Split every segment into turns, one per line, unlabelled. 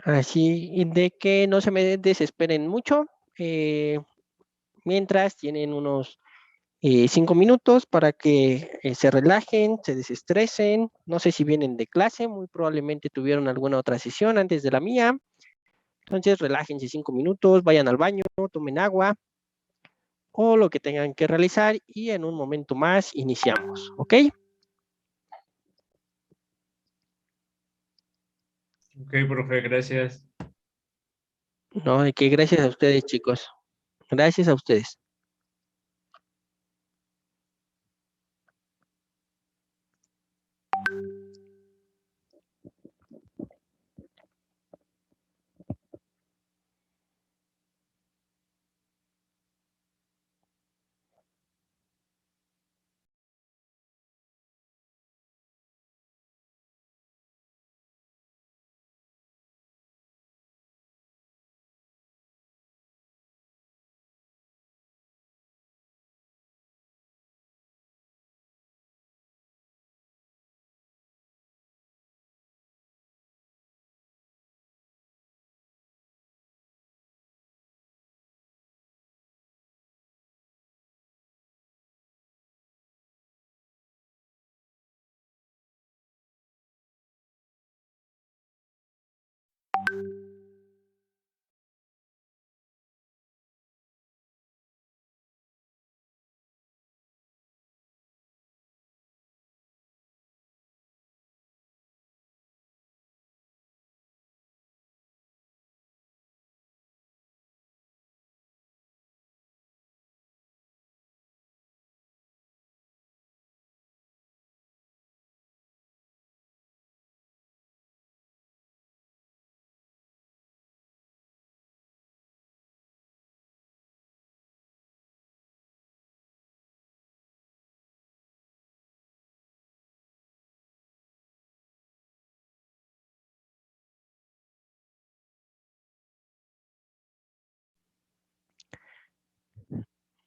Así de que no se me desesperen mucho, eh, mientras tienen unos 5 minutos para que se relajen, se desestresen. No sé si vienen de clase, muy probablemente tuvieron alguna otra sesión antes de la mía. Entonces, relájense 5 minutos, vayan al baño, tomen agua o lo que tengan que realizar y en un momento más iniciamos, ¿ok?
Ok, profe, gracias.
No, de que gracias a ustedes, chicos. Gracias a ustedes.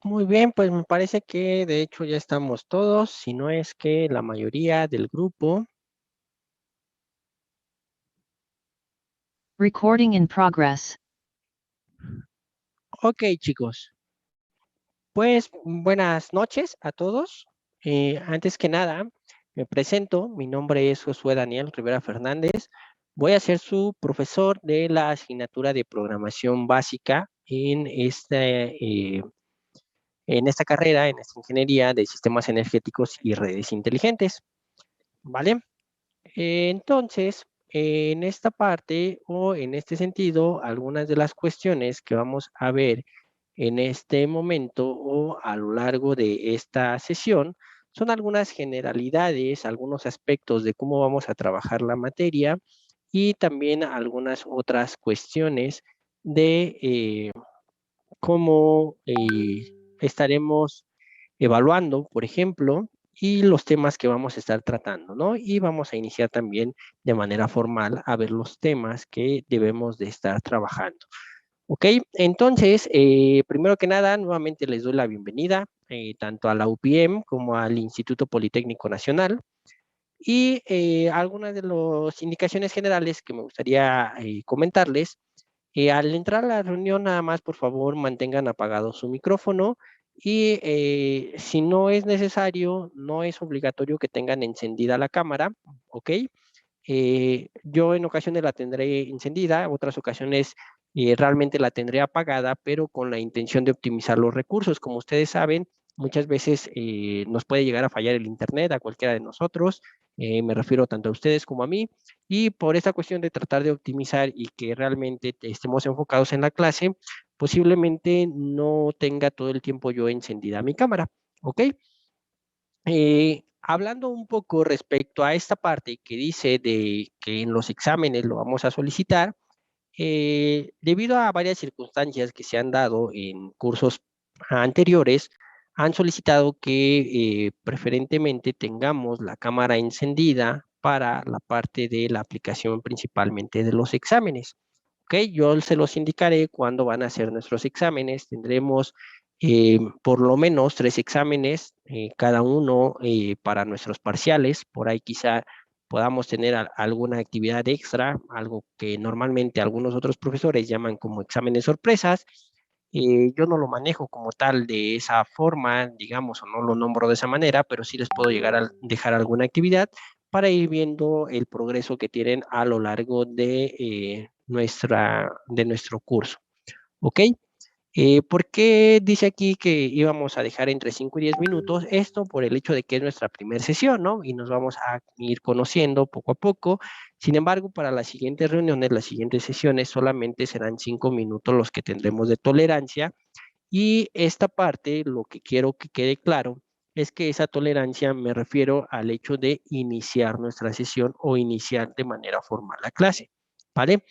Muy bien, pues me parece que de hecho ya estamos todos, si no es que la mayoría del grupo.
Recording in progress.
Ok, chicos. Pues buenas noches a todos. Antes que nada, me presento. Mi nombre es Josué Daniel Rivera Fernández. Voy a ser su profesor de la asignatura de programación básica en esta carrera, en esta ingeniería de sistemas energéticos y redes inteligentes. ¿Vale? Entonces, en esta parte o en este sentido, algunas de las cuestiones que vamos a ver en este momento o a lo largo de esta sesión son algunas generalidades, algunos aspectos de cómo vamos a trabajar la materia y también algunas otras cuestiones de cómo estaremos evaluando, por ejemplo, y los temas que vamos a estar tratando, ¿no? Y vamos a iniciar también de manera formal a ver los temas que debemos de estar trabajando. Ok, entonces, primero que nada, nuevamente les doy la bienvenida tanto a la UPM como al Instituto Politécnico Nacional y algunas de las indicaciones generales que me gustaría comentarles. Al entrar a la reunión, nada más, por favor, mantengan apagado su micrófono y si no es necesario, no es obligatorio que tengan encendida la cámara, ¿ok? Yo en ocasiones la tendré encendida, otras ocasiones realmente la tendré apagada, pero con la intención de optimizar los recursos. Como ustedes saben, muchas veces nos puede llegar a fallar el internet a cualquiera de nosotros, me refiero tanto a ustedes como a mí, y por esta cuestión de tratar de optimizar y que realmente estemos enfocados en la clase, posiblemente no tenga todo el tiempo yo encendida mi cámara, ¿ok? Hablando un poco respecto a esta parte que dice de que en los exámenes lo vamos a solicitar, debido a varias circunstancias que se han dado en cursos anteriores, han solicitado que preferentemente tengamos la cámara encendida para la parte de la aplicación principalmente de los exámenes. Ok, yo se los indicaré cuándo van a ser nuestros exámenes. Tendremos por lo menos 3 exámenes, cada uno para nuestros parciales. Por ahí quizá podamos tener alguna actividad extra, algo que normalmente algunos otros profesores llaman como exámenes sorpresas. Yo no lo manejo como tal de esa forma, digamos, o no lo nombro de esa manera, pero sí les puedo llegar a dejar alguna actividad para ir viendo el progreso que tienen a lo largo de nuestro curso. ¿Ok? ¿Por qué dice aquí que íbamos a dejar entre 5 y 10 minutos? Esto por el hecho de que es nuestra primera sesión, ¿no? Y nos vamos a ir conociendo poco a poco. Sin embargo, para las siguientes reuniones, las siguientes sesiones, solamente serán 5 minutos los que tendremos de tolerancia. Y esta parte, lo que quiero que quede claro, es que esa tolerancia me refiero al hecho de iniciar nuestra sesión o iniciar de manera formal la clase, ¿vale?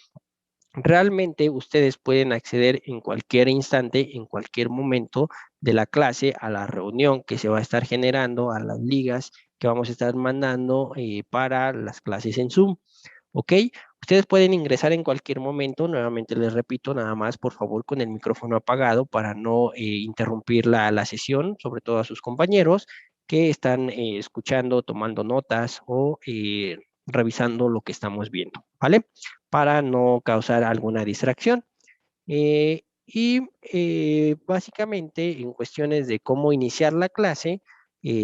Realmente ustedes pueden acceder en cualquier instante, en cualquier momento de la clase, a la reunión que se va a estar generando, a las ligas que vamos a estar mandando para las clases en Zoom. ¿Ok? Ustedes pueden ingresar en cualquier momento, nuevamente les repito, nada más por favor con el micrófono apagado para no interrumpir la sesión, sobre todo a sus compañeros que están escuchando, tomando notas o revisando lo que estamos viendo, ¿vale? Para no causar alguna distracción. Básicamente en cuestiones de cómo iniciar la clase,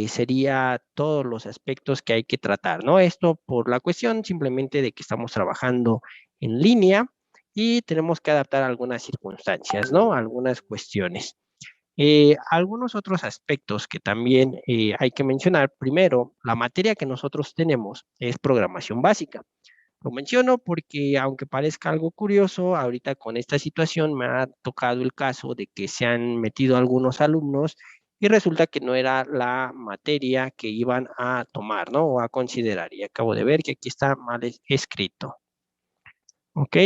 sería todos los aspectos que hay que tratar, ¿no? Esto por la cuestión simplemente de que estamos trabajando en línea y tenemos que adaptar algunas circunstancias, ¿no? Algunas cuestiones. Algunos otros aspectos que también hay que mencionar. Primero, la materia que nosotros tenemos es programación básica. Lo menciono porque, aunque parezca algo curioso, ahorita con esta situación me ha tocado el caso de que se han metido algunos alumnos y resulta que no era la materia que iban a tomar, ¿no? O a considerar. Y acabo de ver que aquí está mal escrito. ¿Ok?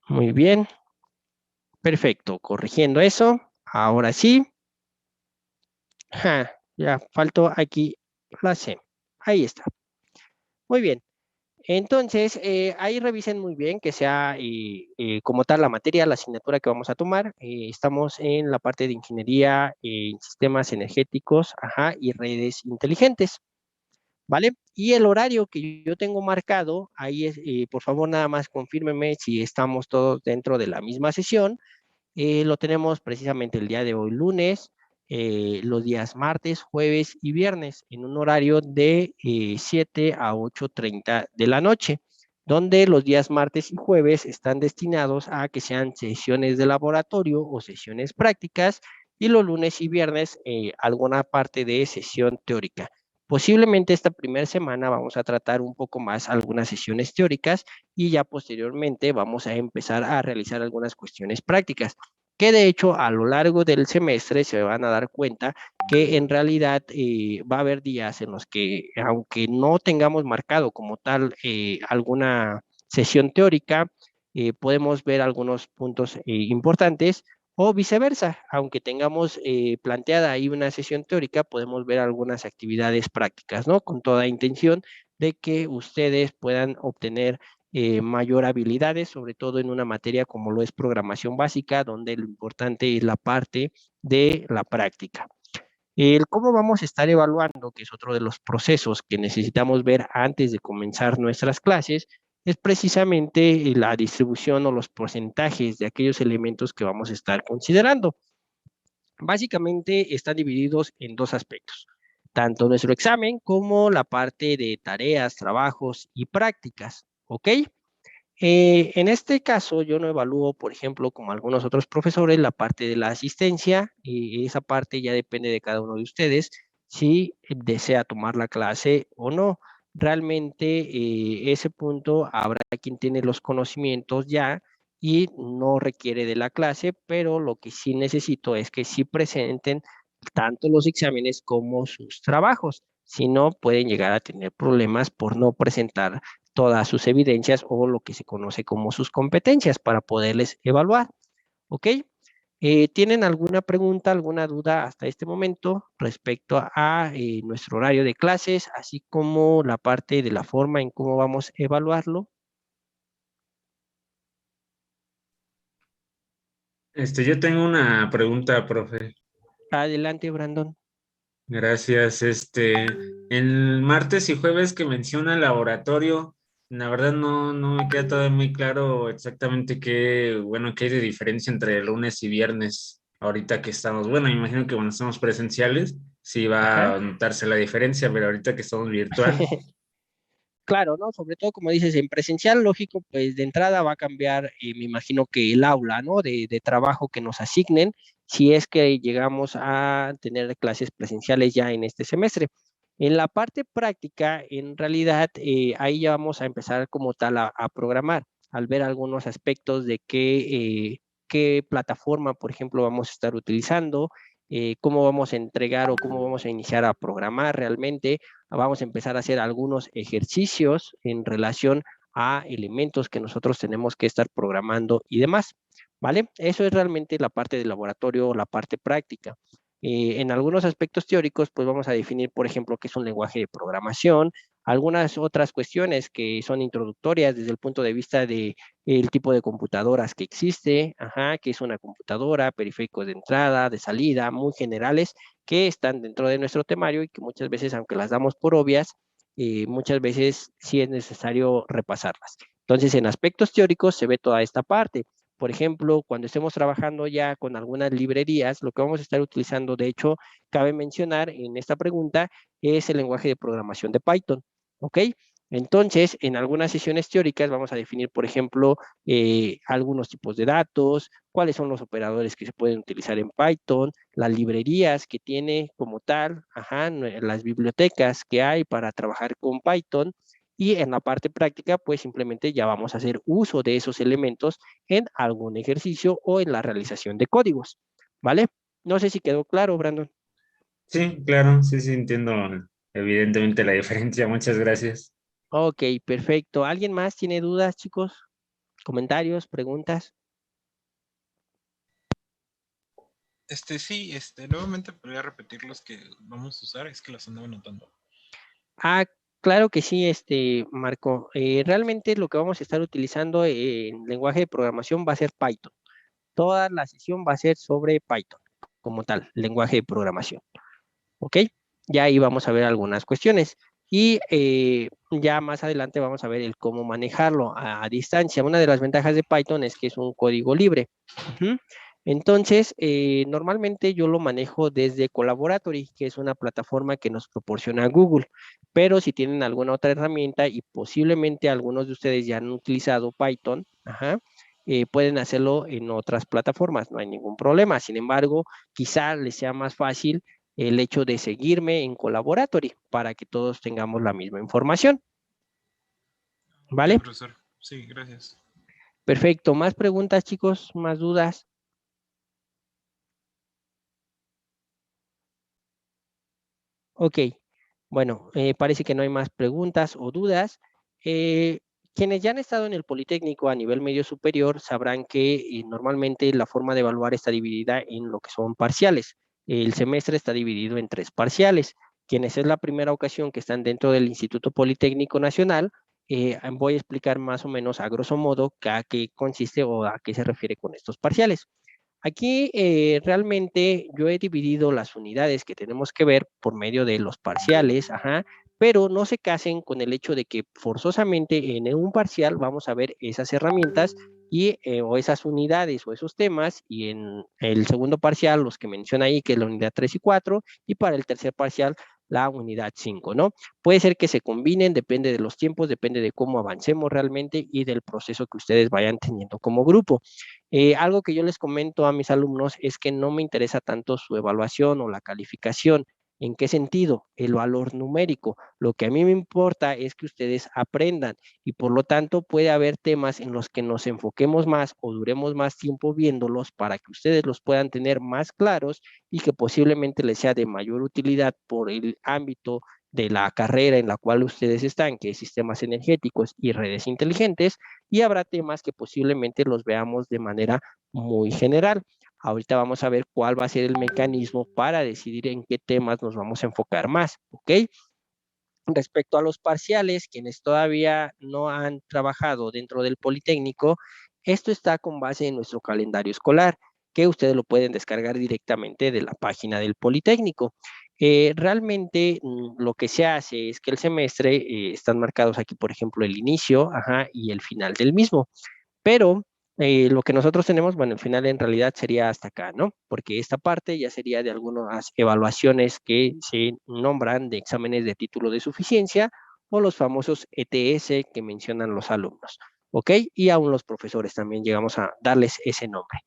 Muy bien. Perfecto. Corrigiendo eso. Ahora sí. Ya faltó aquí la C. Ahí está. Muy bien. Entonces, ahí revisen muy bien que sea como tal la materia, la asignatura que vamos a tomar. Estamos en la parte de ingeniería en sistemas energéticos, ajá, y redes inteligentes, ¿vale? Y el horario que yo tengo marcado, ahí es, por favor, nada más confírmeme si estamos todos dentro de la misma sesión. Lo tenemos precisamente el día de hoy, lunes, los días martes, jueves y viernes, en un horario de 7 a 8:30 de la noche, donde los días martes y jueves están destinados a que sean sesiones de laboratorio o sesiones prácticas, y los lunes y viernes alguna parte de sesión teórica. Posiblemente esta primera semana vamos a tratar un poco más algunas sesiones teóricas y ya posteriormente vamos a empezar a realizar algunas cuestiones prácticas, que de hecho a lo largo del semestre se van a dar cuenta que en realidad va a haber días en los que, aunque no tengamos marcado como tal alguna sesión teórica, podemos ver algunos puntos importantes, o viceversa, aunque tengamos planteada ahí una sesión teórica, podemos ver algunas actividades prácticas, ¿no? Con toda intención de que ustedes puedan obtener mayor habilidades, sobre todo en una materia como lo es programación básica, donde lo importante es la parte de la práctica. El cómo vamos a estar evaluando, que es otro de los procesos que necesitamos ver antes de comenzar nuestras clases, es precisamente la distribución o los porcentajes de aquellos elementos que vamos a estar considerando. Básicamente están divididos en dos aspectos, tanto nuestro examen como la parte de tareas, trabajos y prácticas, ¿ok? En este caso, yo no evalúo, por ejemplo, como algunos otros profesores, la parte de la asistencia, y esa parte ya depende de cada uno de ustedes, si desea tomar la clase o no. Realmente, ese punto habrá quien tiene los conocimientos ya y no requiere de la clase, pero lo que sí necesito es que sí presenten tanto los exámenes como sus trabajos. Si no, pueden llegar a tener problemas por no presentar todas sus evidencias o lo que se conoce como sus competencias para poderles evaluar. ¿Ok? ¿Tienen alguna pregunta, alguna duda hasta este momento respecto a nuestro horario de clases, así como la parte de la forma en cómo vamos a evaluarlo?
Yo tengo una pregunta, profe.
Adelante, Brandon.
Gracias. El martes y jueves que menciona el laboratorio, la verdad no me queda todavía muy claro exactamente qué hay de diferencia entre lunes y viernes, ahorita que estamos, bueno, me imagino que cuando estamos presenciales, sí va
Ajá.
a notarse la diferencia, pero ahorita que estamos virtual.
Claro, ¿no? Sobre todo, como dices, en presencial, lógico, pues de entrada va a cambiar, me imagino que el aula, ¿no? De trabajo que nos asignen, si es que llegamos a tener clases presenciales ya en este semestre. En la parte práctica, en realidad, ahí ya vamos a empezar como tal a programar, al ver algunos aspectos de qué plataforma, por ejemplo, vamos a estar utilizando, cómo vamos a entregar o cómo vamos a iniciar a programar realmente. Vamos a empezar a hacer algunos ejercicios en relación a elementos que nosotros tenemos que estar programando y demás, ¿vale? Eso es realmente la parte del laboratorio, la parte práctica. En algunos aspectos teóricos, pues vamos a definir, por ejemplo, qué es un lenguaje de programación, algunas otras cuestiones que son introductorias desde el punto de vista de el tipo de computadoras que existe, ajá, qué es una computadora, periféricos de entrada, de salida, muy generales, que están dentro de nuestro temario y que muchas veces, aunque las damos por obvias, muchas veces sí es necesario repasarlas. Entonces, en aspectos teóricos se ve toda esta parte. Por ejemplo, cuando estemos trabajando ya con algunas librerías, lo que vamos a estar utilizando, de hecho, cabe mencionar en esta pregunta, es el lenguaje de programación de Python. ¿Ok? Entonces, en algunas sesiones teóricas vamos a definir, por ejemplo, algunos tipos de datos, cuáles son los operadores que se pueden utilizar en Python, las librerías que tiene como tal, ajá, las bibliotecas que hay para trabajar con Python. Y en la parte práctica, pues simplemente ya vamos a hacer uso de esos elementos en algún ejercicio o en la realización de códigos, ¿vale? No sé si quedó claro, Brandon.
Sí, claro, sí, entiendo evidentemente la diferencia. Muchas gracias.
Ok, perfecto. ¿Alguien más tiene dudas, chicos? ¿Comentarios, preguntas?
Sí, nuevamente podría repetir los que vamos a usar, es que los andaba anotando.
Ah, claro que sí, Marco. Realmente lo que vamos a estar utilizando en lenguaje de programación va a ser Python. Toda la sesión va a ser sobre Python, como tal, lenguaje de programación. ¿Ok? Ya ahí vamos a ver algunas cuestiones. Y ya más adelante vamos a ver el cómo manejarlo a distancia. Una de las ventajas de Python es que es un código libre. Ujú. Entonces, normalmente yo lo manejo desde Collaboratory, que es una plataforma que nos proporciona Google. Pero si tienen alguna otra herramienta y posiblemente algunos de ustedes ya han utilizado Python, ajá, pueden hacerlo en otras plataformas, no hay ningún problema. Sin embargo, quizá les sea más fácil el hecho de seguirme en Collaboratory para que todos tengamos la misma información.
Ok,
¿Vale?
profesor. Sí, gracias.
Perfecto. ¿Más preguntas, chicos? ¿Más dudas? Ok. Bueno, parece que no hay más preguntas o dudas. Eh, Quienes ya han estado en el Politécnico a nivel medio superior sabrán que normalmente la forma de evaluar está dividida en lo que son parciales. El semestre está dividido en 3 parciales. Quienes es la primera ocasión que están dentro del Instituto Politécnico Nacional, voy a explicar más o menos a grosso modo a qué consiste o a qué se refiere con estos parciales. Aquí realmente yo he dividido las unidades que tenemos que ver por medio de los parciales, ajá, pero no se casen con el hecho de que forzosamente en un parcial vamos a ver esas herramientas y o esas unidades o esos temas y en el segundo parcial los que menciona ahí que es la unidad 3 y 4 y para el tercer parcial la unidad 5, ¿no? Puede ser que se combinen, depende de los tiempos, depende de cómo avancemos realmente y del proceso que ustedes vayan teniendo como grupo. Algo que yo les comento a mis alumnos es que no me interesa tanto su evaluación o la calificación. ¿En qué sentido? El valor numérico. Lo que a mí me importa es que ustedes aprendan y por lo tanto puede haber temas en los que nos enfoquemos más o duremos más tiempo viéndolos para que ustedes los puedan tener más claros y que posiblemente les sea de mayor utilidad por el ámbito de la carrera en la cual ustedes están, que es sistemas energéticos y redes inteligentes, y habrá temas que posiblemente los veamos de manera muy general. Ahorita vamos a ver cuál va a ser el mecanismo para decidir en qué temas nos vamos a enfocar más, ¿ok? Respecto a los parciales, quienes todavía no han trabajado dentro del Politécnico, esto está con base en nuestro calendario escolar, que ustedes lo pueden descargar directamente de la página del Politécnico. Realmente lo que se hace es que el semestre están marcados aquí, por ejemplo, el inicio, ajá, y el final del mismo. Pero lo que nosotros tenemos, bueno, el final en realidad sería hasta acá, ¿no? Porque esta parte ya sería de algunas evaluaciones que se nombran de exámenes de título de suficiencia o los famosos ETS que mencionan los alumnos, ¿ok? Y aún los profesores también llegamos a darles ese nombre.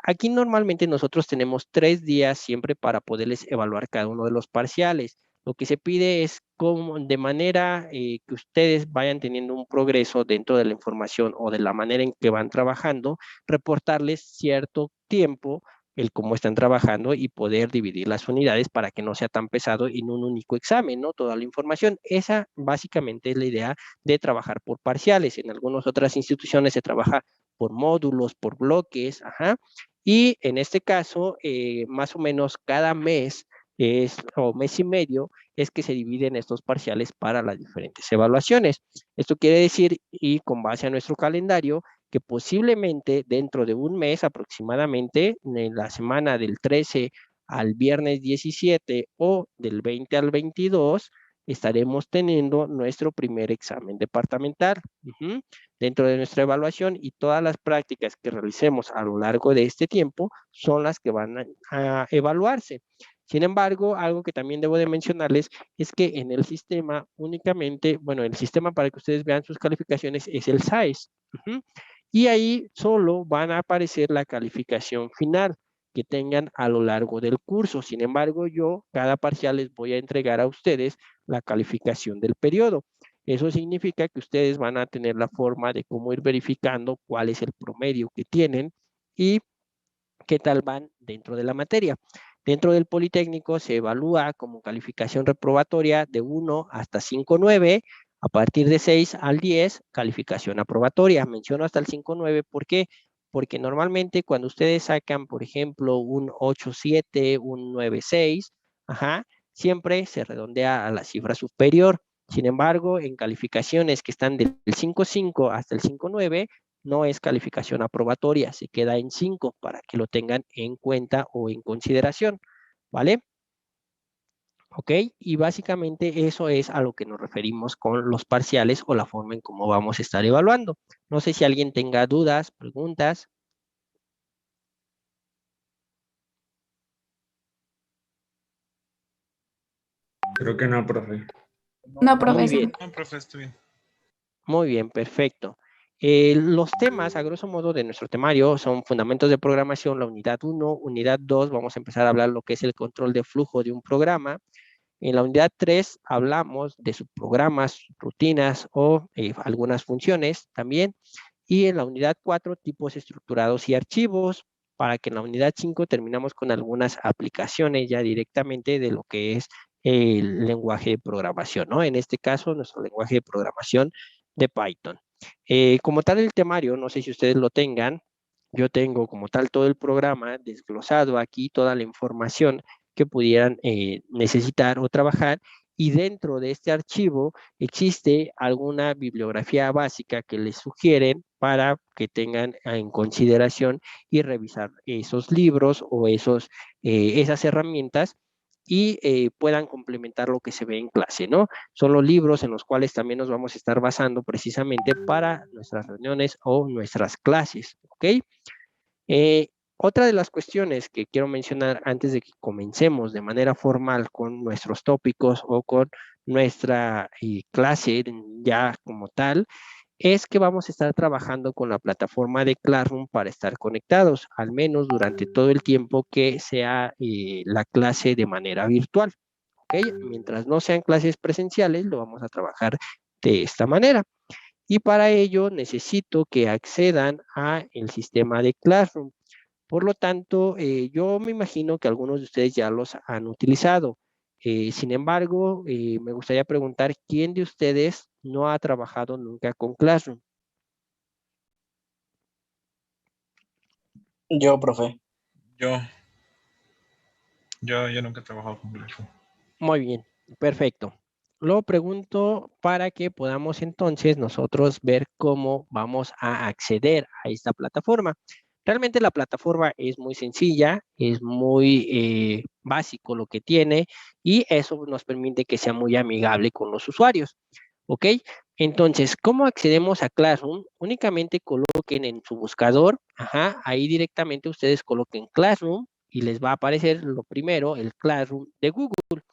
Aquí normalmente nosotros tenemos 3 días siempre para poderles evaluar cada uno de los parciales. Lo que se pide es como de manera que ustedes vayan teniendo un progreso dentro de la información o de la manera en que van trabajando, reportarles cierto tiempo el cómo están trabajando y poder dividir las unidades para que no sea tan pesado en un único examen, ¿no? Toda la información. Esa básicamente es la idea de trabajar por parciales. En algunas otras instituciones se trabaja por módulos, por bloques, ajá. Y en este caso, más o menos cada mes o mes y medio es que se dividen estos parciales para las diferentes evaluaciones. Esto quiere decir, y con base a nuestro calendario, que posiblemente dentro de un mes aproximadamente, en la semana del 13 al viernes 17 o del 20 al 22, estaremos teniendo nuestro primer examen departamental. Dentro de nuestra evaluación y todas las prácticas que realicemos a lo largo de este tiempo son las que van a evaluarse. Sin embargo, algo que también debo de mencionarles es que en el sistema únicamente, bueno, el sistema para que ustedes vean sus calificaciones es el SAES. Y ahí solo van a aparecer la calificación final que tengan a lo largo del curso. Sin embargo, yo cada parcial les voy a entregar a ustedes la calificación del periodo. Eso significa que ustedes van a tener la forma de cómo ir verificando cuál es el promedio que tienen y qué tal van dentro de la materia. Dentro del Politécnico se evalúa como calificación reprobatoria de 1 hasta 5.9, a partir de 6 al 10, calificación aprobatoria. Menciono hasta el 5.9, ¿por qué? Porque normalmente cuando ustedes sacan, por ejemplo, un 8.7, un 9.6, ajá, siempre se redondea a la cifra superior. Sin embargo, en calificaciones que están del 5.5 hasta el 5.9, no es calificación aprobatoria, se queda en 5 para que lo tengan en cuenta o en consideración, ¿vale? ¿Ok? Y básicamente eso es a lo que nos referimos con los parciales o la forma en cómo vamos a estar evaluando. No sé si alguien tenga dudas, preguntas.
Creo que no, profe.
No,
Muy bien.
profesor.
No, profe, estoy bien.
Muy bien, perfecto. Los temas, a grosso modo, de nuestro temario son fundamentos de programación, la unidad 1, unidad 2, vamos a empezar a hablar lo que es el control de flujo de un programa. En la unidad 3 hablamos de subprogramas, rutinas o algunas funciones también. Y en la unidad 4, tipos estructurados y archivos, para que en la unidad 5 terminamos con algunas aplicaciones ya directamente de lo que es el lenguaje de programación, ¿no? En este caso, nuestro lenguaje de programación de Python. Como tal el temario, no sé si ustedes lo tengan, yo tengo como tal todo el programa desglosado aquí, toda la información que pudieran necesitar o trabajar, y dentro de este archivo existe alguna bibliografía básica que les sugieren para que tengan en consideración y revisar esos libros o esas herramientas y puedan complementar lo que se ve en clase, ¿no? Son los libros en los cuales también nos vamos a estar basando precisamente para nuestras reuniones o nuestras clases, ¿ok? Otra de las cuestiones que quiero mencionar antes de que comencemos de manera formal con nuestros tópicos o con nuestra clase ya como tal, es que vamos a estar trabajando con la plataforma de Classroom para estar conectados, al menos durante todo el tiempo que sea la clase de manera virtual. ¿Ok? Mientras no sean clases presenciales, lo vamos a trabajar de esta manera. Y para ello necesito que accedan a el sistema de Classroom. Por lo tanto, yo me imagino que algunos de ustedes ya los han utilizado. Sin embargo, me gustaría preguntar, ¿quién de ustedes no ha trabajado nunca con Classroom?
Yo, profe.
Yo, yo nunca he trabajado con Classroom.
Muy bien, perfecto. Lo pregunto para que podamos entonces nosotros ver cómo vamos a acceder a esta plataforma. Realmente la plataforma es muy sencilla, es muy básico lo que tiene y eso nos permite que sea muy amigable con los usuarios. ¿Ok? Entonces, ¿cómo accedemos a Classroom? Únicamente coloquen en su buscador, ahí directamente ustedes coloquen Classroom y les va a aparecer lo primero, el Classroom de Google.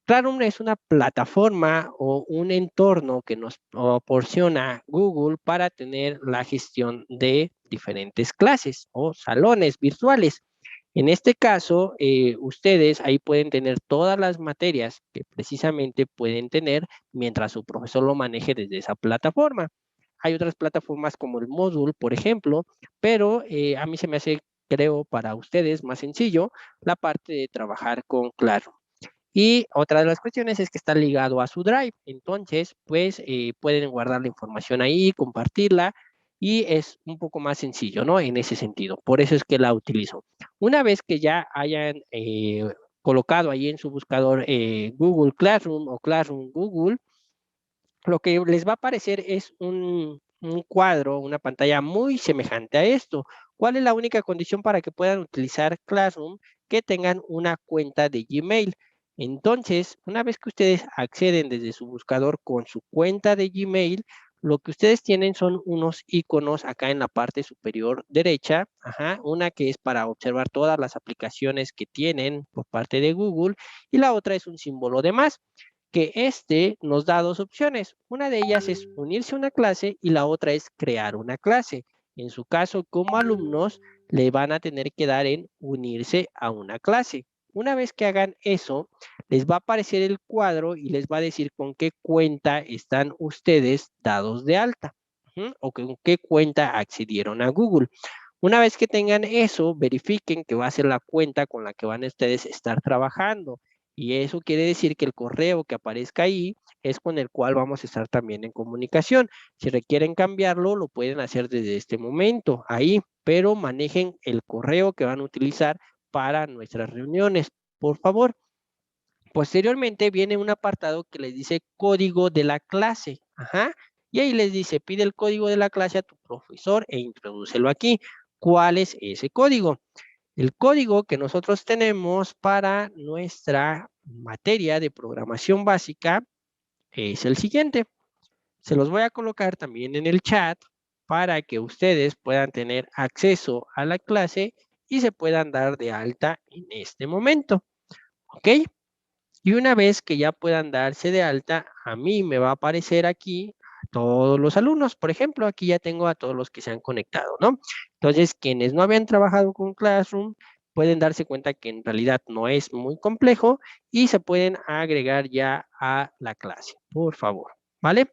Classroom es una plataforma o un entorno que nos proporciona Google para tener la gestión de diferentes clases o salones virtuales. En este caso, ustedes ahí pueden tener todas las materias que precisamente pueden tener mientras su profesor lo maneje desde esa plataforma. Hay otras plataformas como el Moodle, por ejemplo, pero a mí se me hace, creo, para ustedes más sencillo la parte de trabajar con Classroom. Y otra de las cuestiones es que está ligado a su Drive. Entonces, pues pueden guardar la información ahí, compartirla y es un poco más sencillo, ¿no? En ese sentido. Por eso es que la utilizo. Una vez que ya hayan colocado ahí en su buscador Google Classroom o Classroom Google, lo que les va a aparecer es un cuadro, una pantalla muy semejante a esto. ¿Cuál es la única condición para que puedan utilizar Classroom? Que tengan una cuenta de Gmail. Entonces, una vez que ustedes acceden desde su buscador con su cuenta de Gmail, lo que ustedes tienen son unos iconos acá en la parte superior derecha, una que es para observar todas las aplicaciones que tienen por parte de Google y la otra es un símbolo de más que este nos da dos opciones. Una de ellas es unirse a una clase y la otra es crear una clase. En su caso, como alumnos, le van a tener que dar en unirse a una clase. Una vez que hagan eso, les va a aparecer el cuadro y les va a decir con qué cuenta están ustedes dados de alta o con qué cuenta accedieron a Google. Una vez que tengan eso, verifiquen que va a ser la cuenta con la que van a ustedes estar trabajando. Y eso quiere decir que el correo que aparezca ahí es con el cual vamos a estar también en comunicación. Si requieren cambiarlo, lo pueden hacer desde este momento ahí, pero manejen el correo que van a utilizar para nuestras reuniones, por favor. Posteriormente viene un apartado que les dice código de la clase. Y ahí les dice, pide el código de la clase a tu profesor e introdúcelo aquí. ¿Cuál es ese código? El código que nosotros tenemos para nuestra materia de programación básica es el siguiente. Se los voy a colocar también en el chat para que ustedes puedan tener acceso a la clase y se puedan dar de alta en este momento. ¿Ok? Y una vez que ya puedan darse de alta, a mí me va a aparecer aquí a todos los alumnos. Por ejemplo, aquí ya tengo a todos los que se han conectado, ¿no? Entonces, quienes no habían trabajado con Classroom pueden darse cuenta que en realidad no es muy complejo y se pueden agregar ya a la clase, por favor, ¿vale?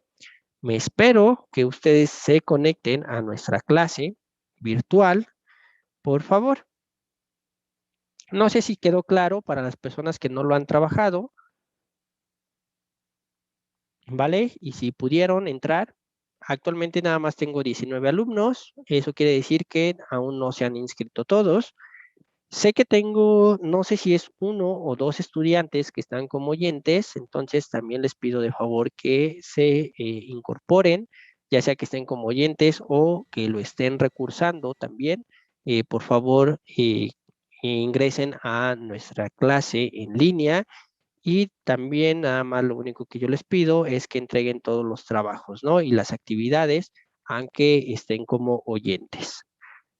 Me espero que ustedes se conecten a nuestra clase virtual, por favor. No sé si quedó claro para las personas que no lo han trabajado. ¿Vale? Y si pudieron entrar, actualmente nada más tengo 19 alumnos, eso quiere decir que aún no se han inscrito todos. Sé que tengo, no sé si es uno o dos estudiantes que están como oyentes, entonces también les pido de favor que se incorporen, ya sea que estén como oyentes o que lo estén recursando también. Por favor, ingresen a nuestra clase en línea y también nada más lo único que yo les pido es que entreguen todos los trabajos, ¿no? Y las actividades, aunque estén como oyentes.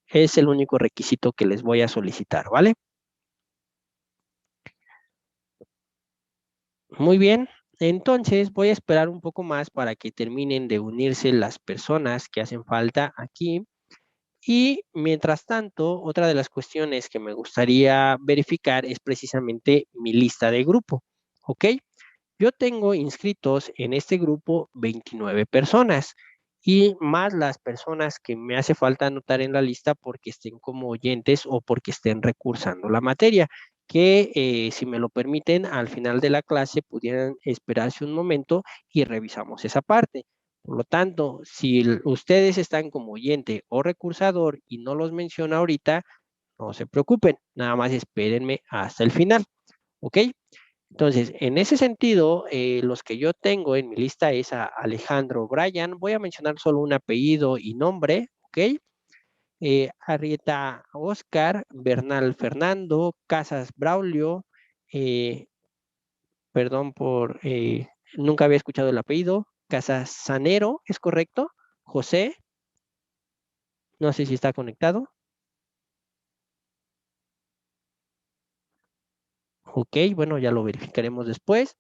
Es el único requisito que les voy a solicitar, ¿vale? Muy bien. Entonces voy a esperar un poco más para que terminen de unirse las personas que hacen falta aquí. Y mientras tanto, otra de las cuestiones que me gustaría verificar es precisamente mi lista de grupo, ¿ok? Yo tengo inscritos en este grupo 29 personas y más las personas que me hace falta anotar en la lista porque estén como oyentes o porque estén recursando la materia, que si me lo permiten, al final de la clase pudieran esperarse un momento y revisamos esa parte. Por lo tanto, si ustedes están como oyente o recursador y no los menciono ahorita, no se preocupen, nada más espérenme hasta el final, ¿ok? Entonces, en ese sentido, los que yo tengo en mi lista es a Alejandro Bryan. Voy a mencionar solo un apellido y nombre, ¿ok? Arrieta Oscar, Bernal Fernando, Casas Braulio, perdón por, nunca había escuchado el apellido, Casasanero, ¿es correcto? José, no sé si está conectado. Ok, bueno, ya lo verificaremos después.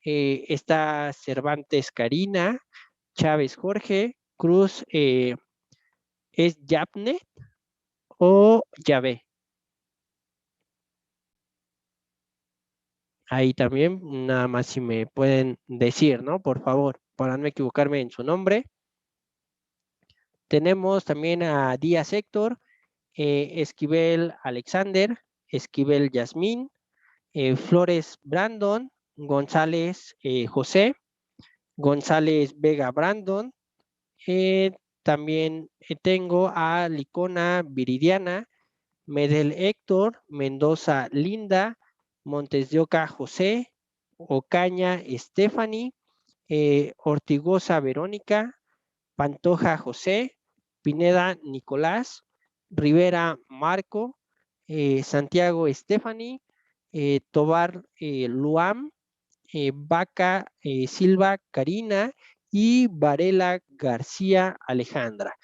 Está Cervantes Karina, Chávez Jorge, Cruz, ¿es Yapne o Yahvé? Ahí también, nada más si me pueden decir, ¿no? Por favor, para no equivocarme en su nombre. Tenemos también a Díaz Héctor, Esquivel Alexander, Esquivel Yasmín, Flores Brandon, González José, González Vega Brandon. También tengo a Licona Viridiana, Medel Héctor, Mendoza Linda, Montes de Oca José, Ocaña Stephanie, Ortigosa Verónica, Pantoja José, Pineda Nicolás, Rivera Marco, Santiago Stephanie, Tobar Luam, Vaca Silva Karina y Varela García Alejandra.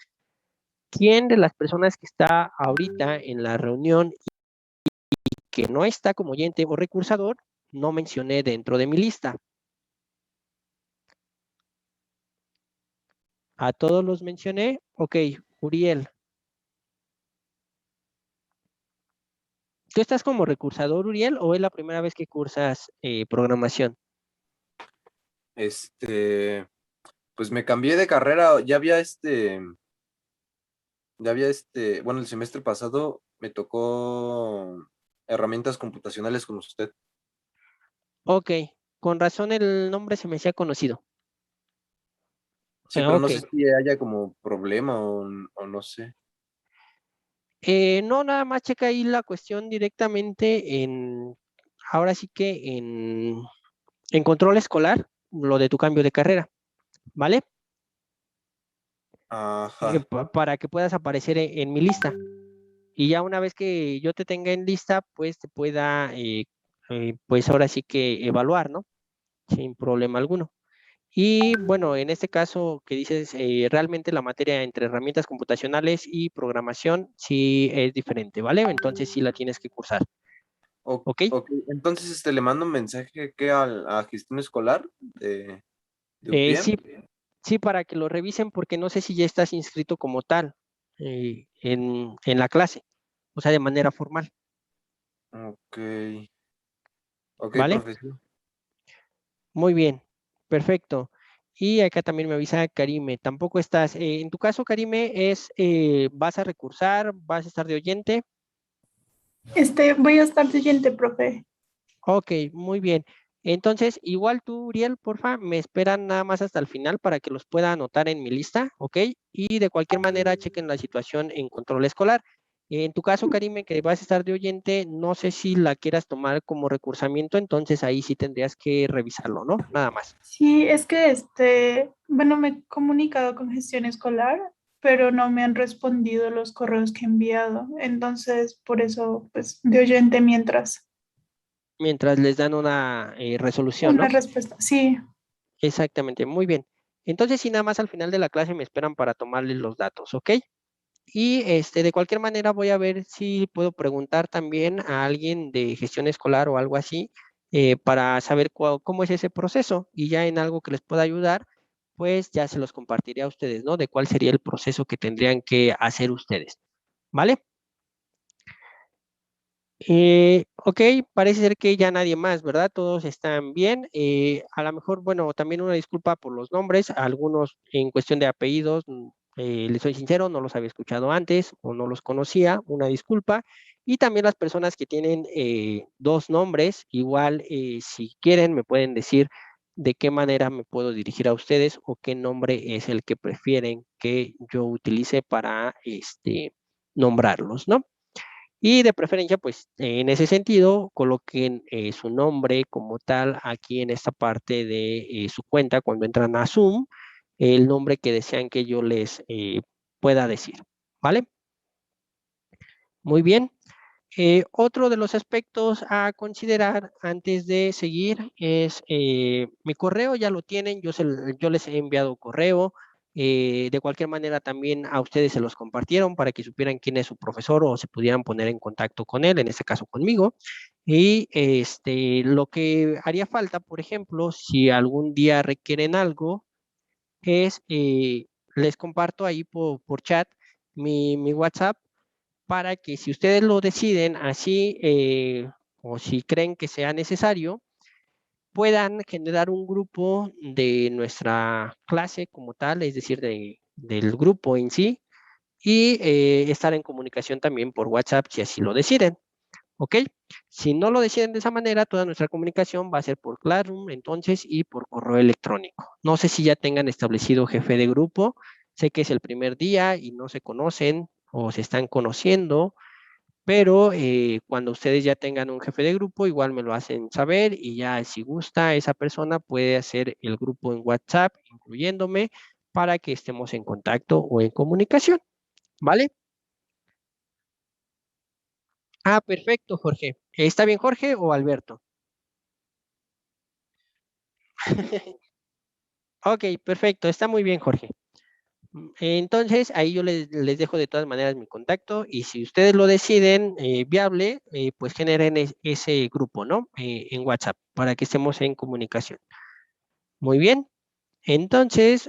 ¿Quién de las personas que está ahorita en la reunión y que no está como oyente o recursador no mencioné dentro de mi lista? A todos los mencioné. Ok, Uriel. ¿Tú estás como recursador, Uriel, o es la primera vez que cursas programación?
Pues me cambié de carrera, bueno, el semestre pasado me tocó herramientas computacionales con usted.
Ok, con razón el nombre se me hacía conocido.
Sí, pero no
Ok.
sé si haya como problema o no sé.
No, nada más checa ahí la cuestión directamente ahora sí que en control escolar, lo de tu cambio de carrera, ¿vale?
Ajá.
Para que puedas aparecer en mi lista. Y ya una vez que yo te tenga en lista, pues te pueda, pues ahora sí que evaluar, ¿no? Sin problema alguno. Y bueno, en este caso que dices, realmente la materia entre herramientas computacionales y programación sí es diferente, ¿vale? Entonces sí la tienes que cursar, ¿ok?
Ok, entonces le mando un mensaje que a gestión escolar de UPM.
Sí, sí, para que lo revisen porque no sé si ya estás inscrito como tal en la clase, o sea, de manera formal,
Ok. Ok,
¿vale?
profesor.
Muy bien, perfecto. Y acá también me avisa Karime, tampoco estás, en tu caso, Karime, ¿vas a recursar, vas a estar de oyente?
Voy a estar siguiente, profe.
Ok, muy bien. Entonces, igual tú, Uriel, porfa, me esperan nada más hasta el final para que los pueda anotar en mi lista, ¿ok? Y de cualquier manera, chequen la situación en control escolar. En tu caso, Karime, que vas a estar de oyente, no sé si la quieras tomar como recursamiento, entonces ahí sí tendrías que revisarlo, ¿no? Nada más.
Sí, es que bueno, me he comunicado con gestión escolar, pero no me han respondido los correos que he enviado. Entonces, por eso, pues, de oyente mientras.
Mientras les dan una resolución,
Una
¿no?
respuesta. Sí,
Exactamente, muy bien. Entonces, sí, nada más al final de la clase me esperan para tomarles los datos, ¿ok? Y de cualquier manera voy a ver si puedo preguntar también a alguien de gestión escolar o algo así para saber cómo es ese proceso y ya en algo que les pueda ayudar, pues ya se los compartiré a ustedes, ¿no? De cuál sería el proceso que tendrían que hacer ustedes, ¿vale? Ok, parece ser que ya nadie más, ¿verdad? Todos están bien. A lo mejor, bueno, también una disculpa por los nombres, algunos en cuestión de apellidos, les soy sincero, no los había escuchado antes o no los conocía, una disculpa. Y también las personas que tienen dos nombres, igual si quieren me pueden decir de qué manera me puedo dirigir a ustedes o qué nombre es el que prefieren que yo utilice para nombrarlos, ¿no? Y de preferencia, pues en ese sentido, coloquen su nombre como tal aquí en esta parte de su cuenta cuando entran a Zoom, el nombre que desean que yo les pueda decir, ¿vale? Muy bien. Otro de los aspectos a considerar antes de seguir es mi correo, ya lo tienen, yo les he enviado correo, de cualquier manera también a ustedes se los compartieron para que supieran quién es su profesor o se pudieran poner en contacto con él, en este caso conmigo. Y lo que haría falta, por ejemplo, si algún día requieren algo, es, les comparto ahí por chat mi WhatsApp para que si ustedes lo deciden así o si creen que sea necesario, puedan generar un grupo de nuestra clase como tal, es decir, del grupo en sí, y estar en comunicación también por WhatsApp si así lo deciden. ¿Ok? Si no lo deciden de esa manera, toda nuestra comunicación va a ser por Classroom, entonces, y por correo electrónico. No sé si ya tengan establecido jefe de grupo. Sé que es el primer día y no se conocen o se están conociendo, pero cuando ustedes ya tengan un jefe de grupo, igual me lo hacen saber y ya si gusta esa persona puede hacer el grupo en WhatsApp, incluyéndome, para que estemos en contacto o en comunicación. ¿Vale? Ah, perfecto, Jorge. ¿Está bien, Jorge o Alberto? Ok, perfecto, está muy bien, Jorge. Entonces, ahí yo les dejo de todas maneras mi contacto y si ustedes lo deciden viable, pues generen ese grupo, ¿no? En WhatsApp para que estemos en comunicación. Muy bien. Entonces,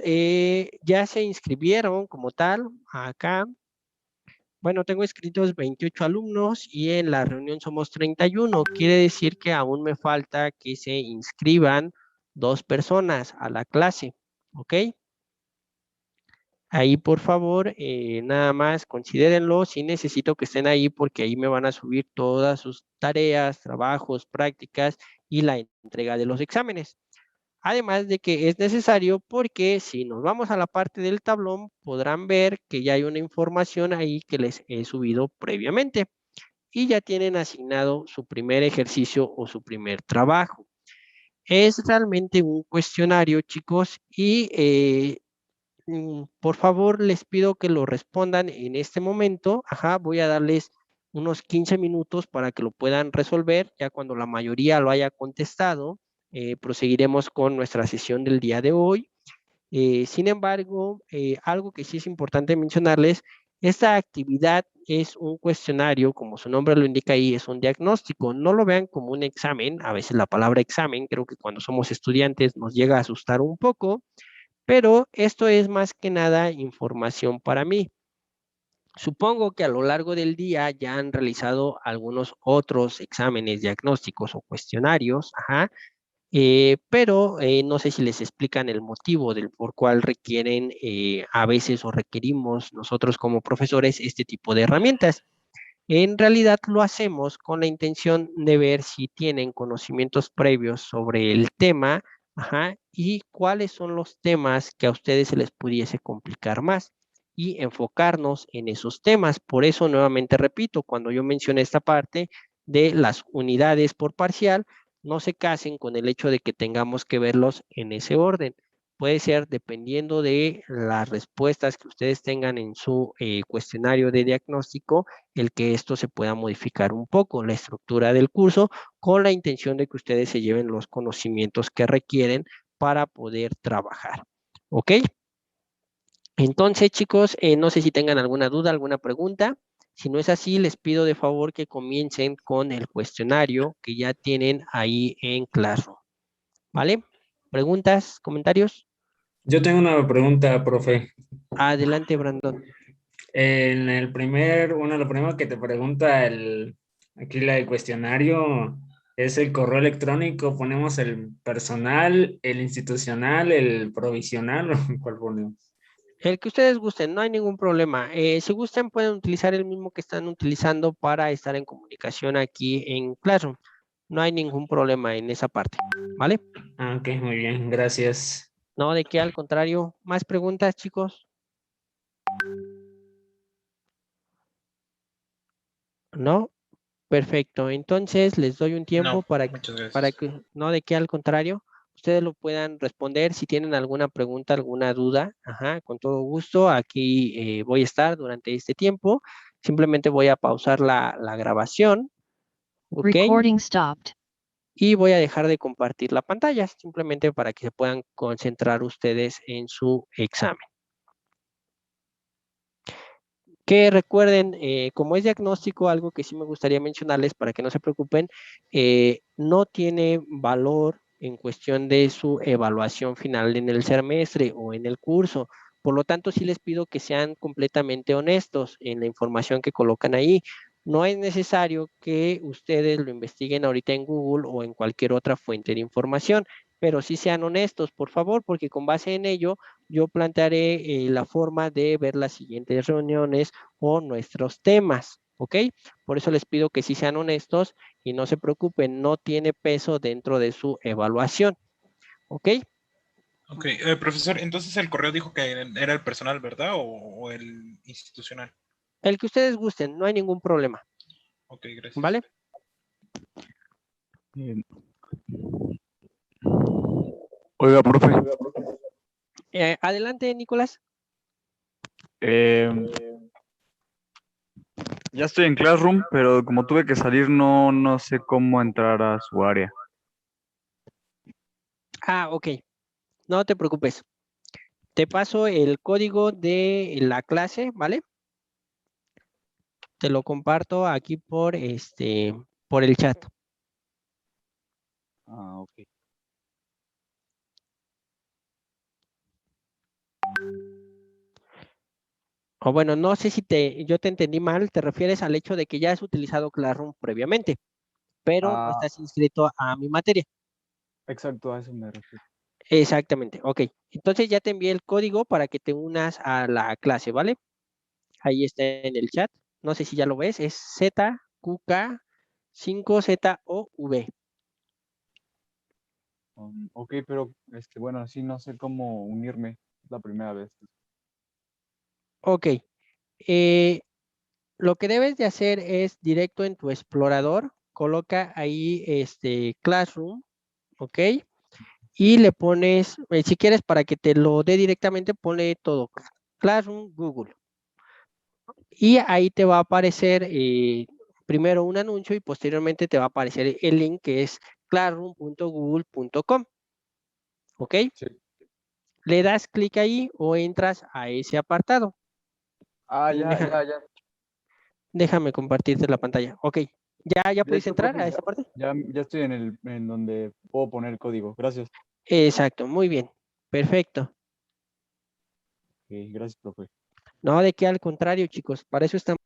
ya se inscribieron como tal acá. Bueno, tengo inscritos 28 alumnos y en la reunión somos 31. Quiere decir que aún me falta que se inscriban 2 personas a la clase. ¿Ok? Ahí, por favor, nada más considérenlo. Sí necesito que estén ahí porque ahí me van a subir todas sus tareas, trabajos, prácticas y la entrega de los exámenes. Además de que es necesario porque si nos vamos a la parte del tablón, podrán ver que ya hay una información ahí que les he subido previamente y ya tienen asignado su primer ejercicio o su primer trabajo. Es realmente un cuestionario, chicos, y por favor, les pido que lo respondan en este momento. Ajá, voy a darles unos 15 minutos para que lo puedan resolver. Ya cuando la mayoría lo haya contestado, proseguiremos con nuestra sesión del día de hoy. Sin embargo, algo que sí es importante mencionarles, esta actividad es un cuestionario, como su nombre lo indica ahí, es un diagnóstico. No lo vean como un examen. A veces la palabra examen, creo que cuando somos estudiantes nos llega a asustar un poco, pero esto es más que nada información para mí. Supongo que a lo largo del día ya han realizado algunos otros exámenes diagnósticos o cuestionarios, ajá, pero no sé si les explican el motivo del por cual requieren a veces o requerimos nosotros como profesores este tipo de herramientas. En realidad lo hacemos con la intención de ver si tienen conocimientos previos sobre el tema, ajá, y cuáles son los temas que a ustedes se les pudiese complicar más y enfocarnos en esos temas. Por eso, nuevamente repito, cuando yo mencioné esta parte de las unidades por parcial, no se casen con el hecho de que tengamos que verlos en ese orden. Puede ser dependiendo de las respuestas que ustedes tengan en su cuestionario de diagnóstico, el que esto se pueda modificar un poco, la estructura del curso, con la intención de que ustedes se lleven los conocimientos que requieren para poder trabajar. ¿Ok? Entonces, chicos, no sé si tengan alguna duda, alguna pregunta. Si no es así, les pido de favor que comiencen con el cuestionario que ya tienen ahí en Classroom. ¿Vale? ¿Preguntas, comentarios?
Yo tengo una pregunta, profe.
Adelante, Brandon.
En el lo primero que te pregunta aquí el cuestionario es el correo electrónico. ¿Ponemos el personal, el institucional, el provisional o cuál ponemos?
El que ustedes gusten, no hay ningún problema. Si gustan, pueden utilizar el mismo que están utilizando para estar en comunicación aquí en Classroom. No hay ningún problema en esa parte, ¿vale?
Ah, ok, muy bien, gracias.
No, de que al contrario. ¿Más preguntas, chicos? ¿No? Perfecto. Entonces, les doy un tiempo
No, muchas
para
gracias.
que, no, de que al contrario, ustedes lo puedan responder. Si tienen alguna pregunta, alguna duda, ajá, con todo gusto, aquí voy a estar durante este tiempo. Simplemente voy a pausar la grabación, ¿ok?
Recording stopped.
Y voy a dejar de compartir la pantalla, simplemente para que se puedan concentrar ustedes en su examen. Que recuerden, como es diagnóstico, algo que sí me gustaría mencionarles para que no se preocupen, no tiene valor en cuestión de su evaluación final en el semestre o en el curso. Por lo tanto, sí les pido que sean completamente honestos en la información que colocan ahí. No es necesario que ustedes lo investiguen ahorita en Google o en cualquier otra fuente de información, pero sí sean honestos, por favor, porque con base en ello yo plantearé la forma de ver las siguientes reuniones o nuestros temas, ¿ok? Por eso les pido que sí sean honestos y no se preocupen, no tiene peso dentro de su evaluación, ¿ok?
Ok, profesor, entonces el correo dijo que era el personal, ¿verdad? ¿O el institucional?
El que ustedes gusten, no hay ningún problema,
Ok, gracias.
¿vale?
Oiga, profe,
Adelante, Nicolás.
eh, ya estoy en Classroom, pero como tuve que salir, no sé cómo entrar a su área.
Ok, no te preocupes. Te paso el código de la clase, ¿vale? Te lo comparto aquí por el chat.
Ok.
O bueno, no sé si yo te entendí mal, te refieres al hecho de que ya has utilizado Classroom previamente, pero no
Ah,
estás inscrito a mi materia.
exacto, a eso me refiero.
Exactamente, ok. Entonces ya te envié el código para que te unas a la clase, ¿vale? Ahí está en el chat. No sé si ya lo ves, es ZQK5ZOV.
Ok, pero bueno, sí, no sé cómo unirme. Es la primera vez.
Ok. Lo que debes de hacer es directo en tu explorador, coloca ahí Classroom, ¿ok? Y le pones, si quieres para que te lo dé directamente, ponle todo, Classroom Google. Y ahí te va a aparecer primero un anuncio y posteriormente te va a aparecer el link que es classroom.google.com, ¿ok?
Sí.
Le das clic ahí o entras a ese apartado.
Ya.
Déjame compartirte la pantalla. Ok, ¿ya
De
puedes
hecho,
entrar
profe,
a esa parte?
ya estoy en donde puedo poner el código. Gracias.
Exacto, muy bien. Perfecto.
Ok, gracias, profe.
No, de qué, al contrario, chicos, para eso estamos.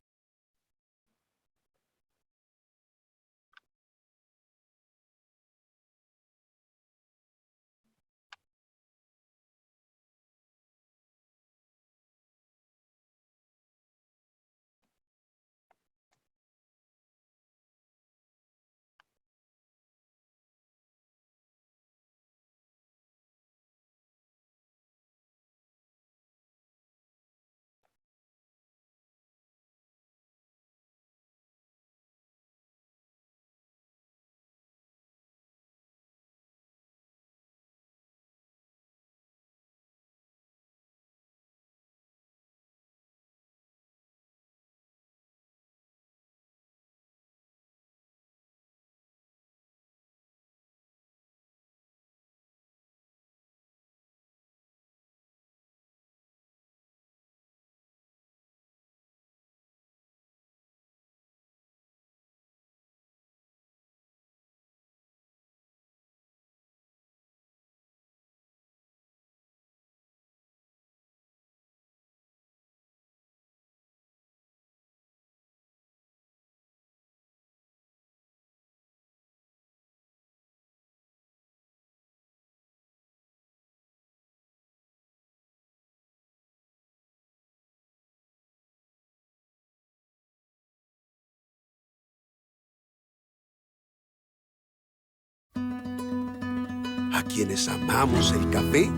A quienes amamos el café,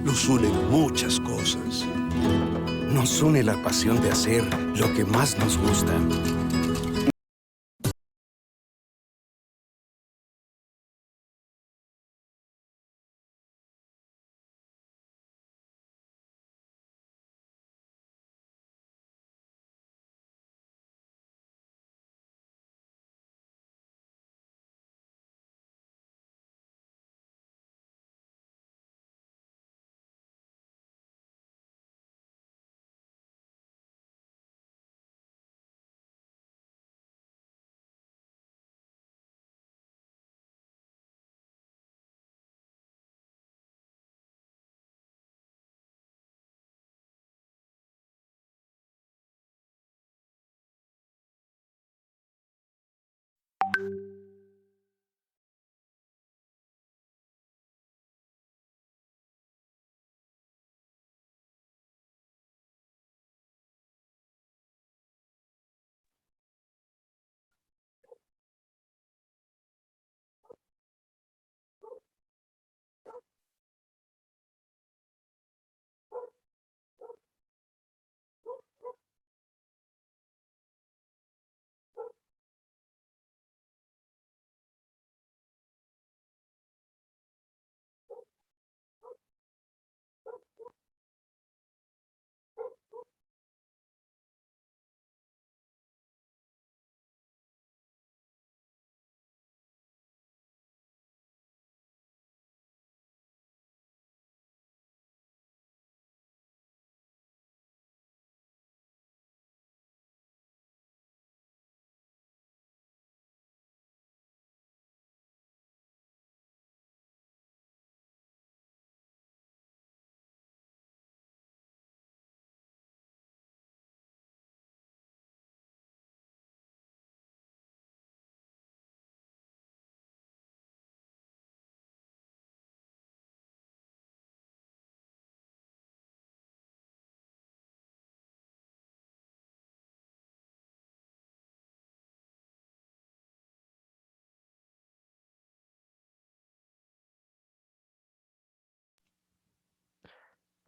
nos unen muchas cosas. Nos une la pasión de hacer lo que más nos gusta.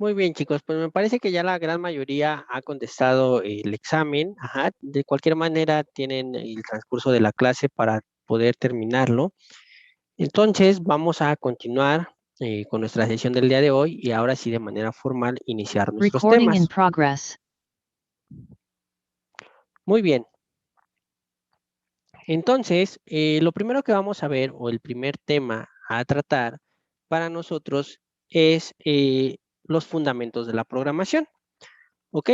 Muy bien, chicos, pues me parece que ya la gran mayoría ha contestado el examen. Ajá. De cualquier manera, tienen el transcurso de la clase para poder terminarlo. Entonces, vamos a continuar con nuestra sesión del día de hoy y ahora sí, de manera formal, iniciar nuestros
Recording in
temas.
progress.
Muy bien. Entonces, lo primero que vamos a ver, o el primer tema a tratar para nosotros es los fundamentos de la programación. ¿Ok?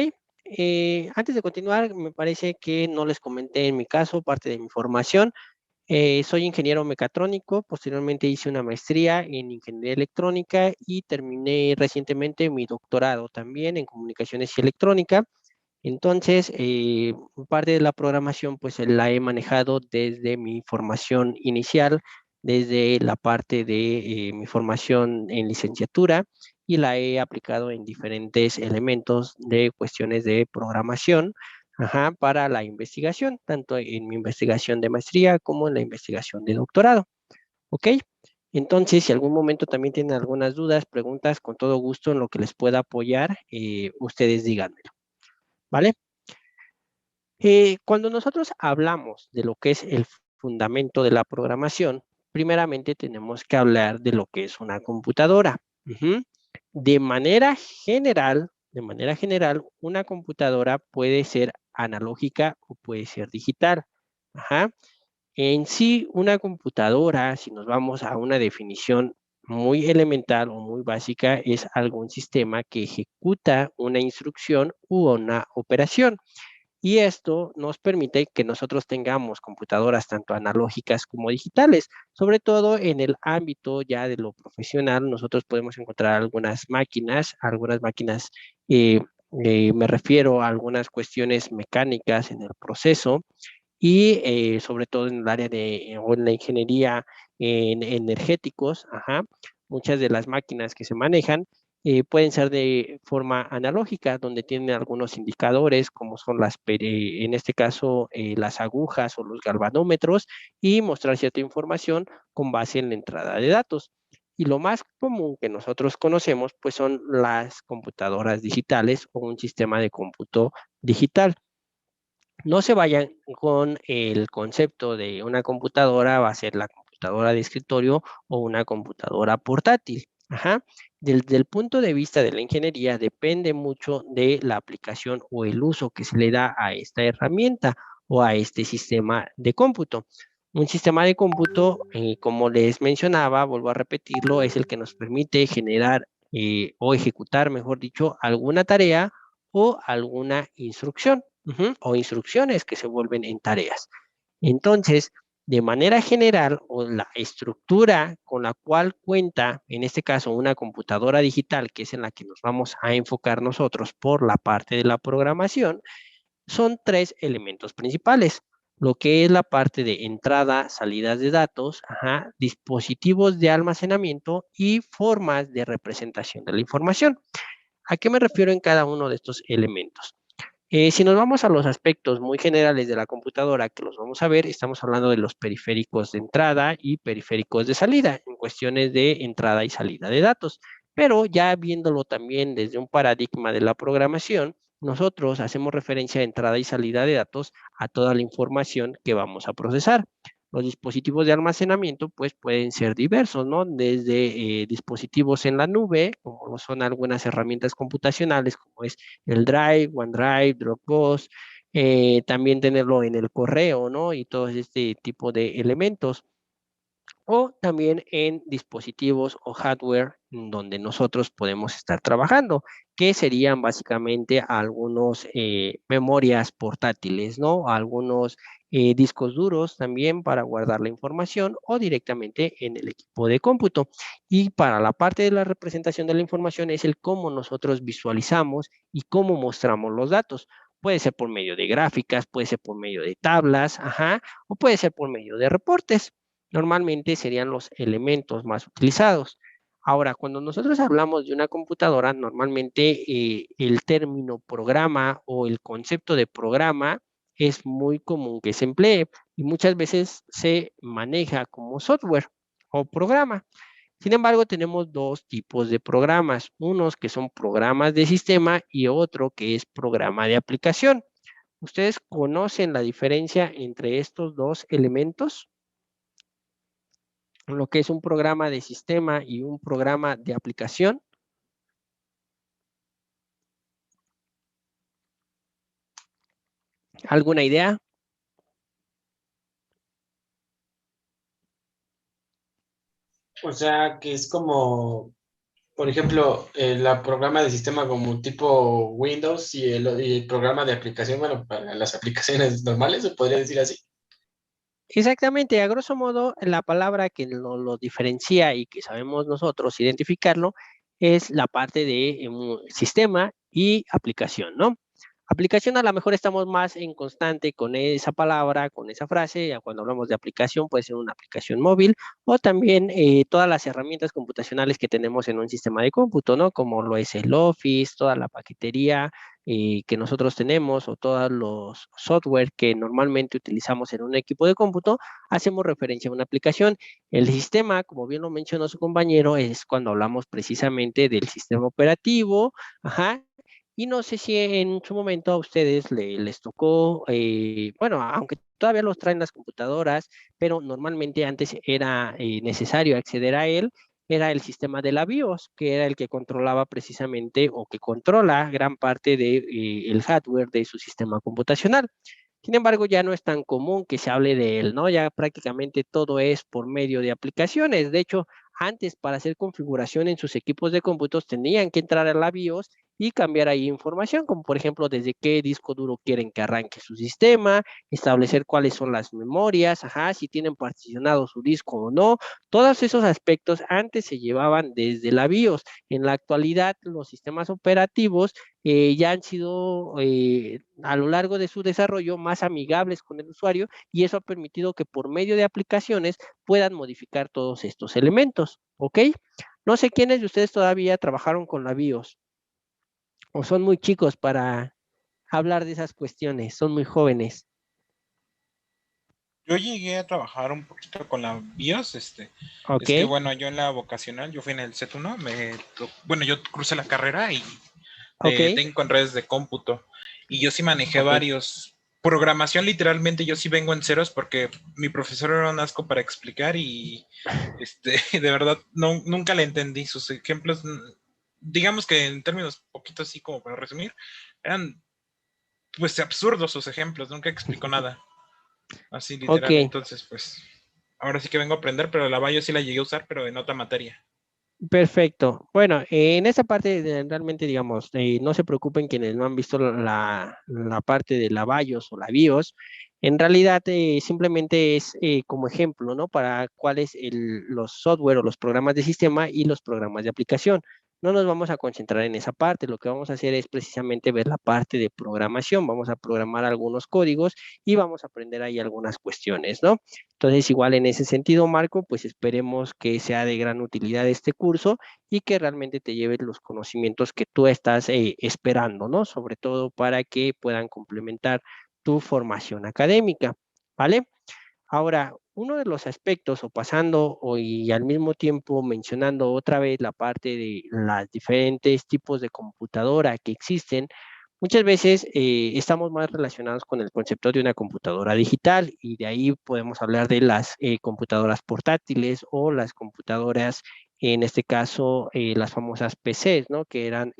Antes de continuar, me parece que no les comenté en mi caso parte de mi formación. Soy ingeniero mecatrónico, posteriormente hice una maestría en ingeniería electrónica y terminé recientemente mi doctorado también en comunicaciones y electrónica. Entonces, parte de la programación, pues la he manejado desde mi formación inicial, desde la parte de mi formación en licenciatura y la he aplicado en diferentes elementos de cuestiones de programación, ajá, para la investigación, tanto en mi investigación de maestría como en la investigación de doctorado. ¿Ok? Entonces, si algún momento también tienen algunas dudas, preguntas, con todo gusto en lo que les pueda apoyar, ustedes díganmelo. ¿Vale? Cuando nosotros hablamos de lo que es el fundamento de la programación, primeramente tenemos que hablar de lo que es una computadora. Ujú. De manera general, una computadora puede ser analógica o puede ser digital. Ajá. En sí, una computadora, si nos vamos a una definición muy elemental o muy básica, es algún sistema que ejecuta una instrucción u una operación. Y esto nos permite que nosotros tengamos computadoras tanto analógicas como digitales, sobre todo en el ámbito ya de lo profesional. Nosotros podemos encontrar algunas máquinas, me refiero a algunas cuestiones mecánicas en el proceso y sobre todo en el área de o en la ingeniería en energéticos, ajá, muchas de las máquinas que se manejan pueden ser de forma analógica, donde tienen algunos indicadores, como son en este caso, las agujas o los galvanómetros, y mostrar cierta información con base en la entrada de datos. Y lo más común que nosotros conocemos, pues son las computadoras digitales o un sistema de cómputo digital. No se vayan con el concepto de una computadora, va a ser la computadora de escritorio o una computadora portátil. Ajá. Desde el punto de vista de la ingeniería, depende mucho de la aplicación o el uso que se le da a esta herramienta o a este sistema de cómputo. Un sistema de cómputo, como les mencionaba, vuelvo a repetirlo, es el que nos permite generar o ejecutar, mejor dicho, alguna tarea o alguna instrucción. Ujú, o instrucciones que se vuelven en tareas. Entonces, de manera general, o la estructura con la cual cuenta, en este caso, una computadora digital, que es en la que nos vamos a enfocar nosotros por la parte de la programación, son tres elementos principales. Lo que es la parte de entrada, salidas de datos, ajá, dispositivos de almacenamiento y formas de representación de la información. ¿A qué me refiero en cada uno de estos elementos? Si nos vamos a los aspectos muy generales de la computadora, que los vamos a ver, estamos hablando de los periféricos de entrada y periféricos de salida, en cuestiones de entrada y salida de datos. Pero ya viéndolo también desde un paradigma de la programación, nosotros hacemos referencia a entrada y salida de datos a toda la información que vamos a procesar. Los dispositivos de almacenamiento, pues pueden ser diversos, ¿no? Desde dispositivos en la nube, como son algunas herramientas computacionales, como es el Drive, OneDrive, Dropbox, también tenerlo en el correo, ¿no? Y todo este tipo de elementos. O también en dispositivos o hardware donde nosotros podemos estar trabajando, que serían básicamente algunos memorias portátiles, ¿no? Algunos discos duros también para guardar la información o directamente en el equipo de cómputo. Y para la parte de la representación de la información es el cómo nosotros visualizamos y cómo mostramos los datos. Puede ser por medio de gráficas, puede ser por medio de tablas, ajá, o puede ser por medio de reportes. Normalmente serían los elementos más utilizados. Ahora, cuando nosotros hablamos de una computadora, normalmente el término programa o el concepto de programa es muy común que se emplee y muchas veces se maneja como software o programa. Sin embargo, tenemos dos tipos de programas, unos que son programas de sistema y otro que es programa de aplicación. ¿Ustedes conocen la diferencia entre estos dos elementos? Lo que es un programa de sistema y un programa de aplicación. ¿Alguna idea?
O sea, que es como, por ejemplo, la programa de sistema como tipo Windows y el programa de aplicación, bueno, para las aplicaciones normales, se podría decir así.
Exactamente, a grosso modo, la palabra que lo diferencia y que sabemos nosotros identificarlo es la parte de sistema y aplicación, ¿no? Aplicación a lo mejor estamos más en constante con esa palabra, con esa frase, ya cuando hablamos de aplicación puede ser una aplicación móvil o también todas las herramientas computacionales que tenemos en un sistema de cómputo, ¿no? Como lo es el Office, toda la paquetería que nosotros tenemos o todos los software que normalmente utilizamos en un equipo de cómputo, hacemos referencia a una aplicación. El sistema, como bien lo mencionó su compañero, es cuando hablamos precisamente del sistema operativo, ajá, y no sé si en su momento a ustedes les tocó, bueno, aunque todavía los traen las computadoras, pero normalmente antes era necesario acceder a él, era el sistema de la BIOS, que era el que controlaba precisamente o que controla gran parte de, el hardware de su sistema computacional. Sin embargo, ya no es tan común que se hable de él, ¿no? Ya prácticamente todo es por medio de aplicaciones. De hecho, antes para hacer configuración en sus equipos de cómputos tenían que entrar a la BIOS y cambiar ahí información, como por ejemplo desde qué disco duro quieren que arranque su sistema, establecer cuáles son las memorias, ajá, si tienen particionado su disco o no. Todos esos aspectos antes se llevaban desde la BIOS. En la actualidad, los sistemas operativos ya han sido a lo largo de su desarrollo más amigables con el usuario y eso ha permitido que por medio de aplicaciones puedan modificar todos estos elementos, ¿ok? No sé quiénes de ustedes todavía trabajaron con la BIOS o son muy chicos para hablar de esas cuestiones, son muy jóvenes,
Yo llegué a trabajar un poquito con la BIOS,
¿ok?
es que bueno, yo en la vocacional, yo fui en el C1, bueno, yo crucé la carrera y
Ok,
tengo en redes de cómputo y yo sí manejé
ok,
varios. Programación literalmente yo sí vengo en ceros porque mi profesor era un asco para explicar y de verdad no, nunca le entendí sus ejemplos. Digamos que en términos poquito así como para resumir, eran pues absurdos sus ejemplos, nunca explicó nada. Así
ok,
literal, entonces pues ahora sí que vengo a aprender, pero la Bayo sí la llegué a usar, pero en otra materia.
perfecto. Bueno, en esta parte realmente, digamos, no se preocupen quienes no han visto la parte de la BIOS o la BIOS. En realidad, simplemente es como ejemplo, ¿no? Para cuáles los software o los programas de sistema y los programas de aplicación. No nos vamos a concentrar en esa parte. Lo que vamos a hacer es precisamente ver la parte de programación. Vamos a programar algunos códigos y vamos a aprender ahí algunas cuestiones, ¿no? Entonces, igual en ese sentido, Marco, pues esperemos que sea de gran utilidad este curso y que realmente te lleves los conocimientos que tú estás esperando, ¿no? Sobre todo para que puedan complementar tu formación académica, ¿vale? Ahora, uno de los aspectos, o pasando y al mismo tiempo mencionando otra vez la parte de los diferentes tipos de computadora que existen, muchas veces estamos más relacionados con el concepto de una computadora digital y de ahí podemos hablar de las computadoras portátiles o las computadoras, en este caso, las famosas PCs, ¿no? Que eran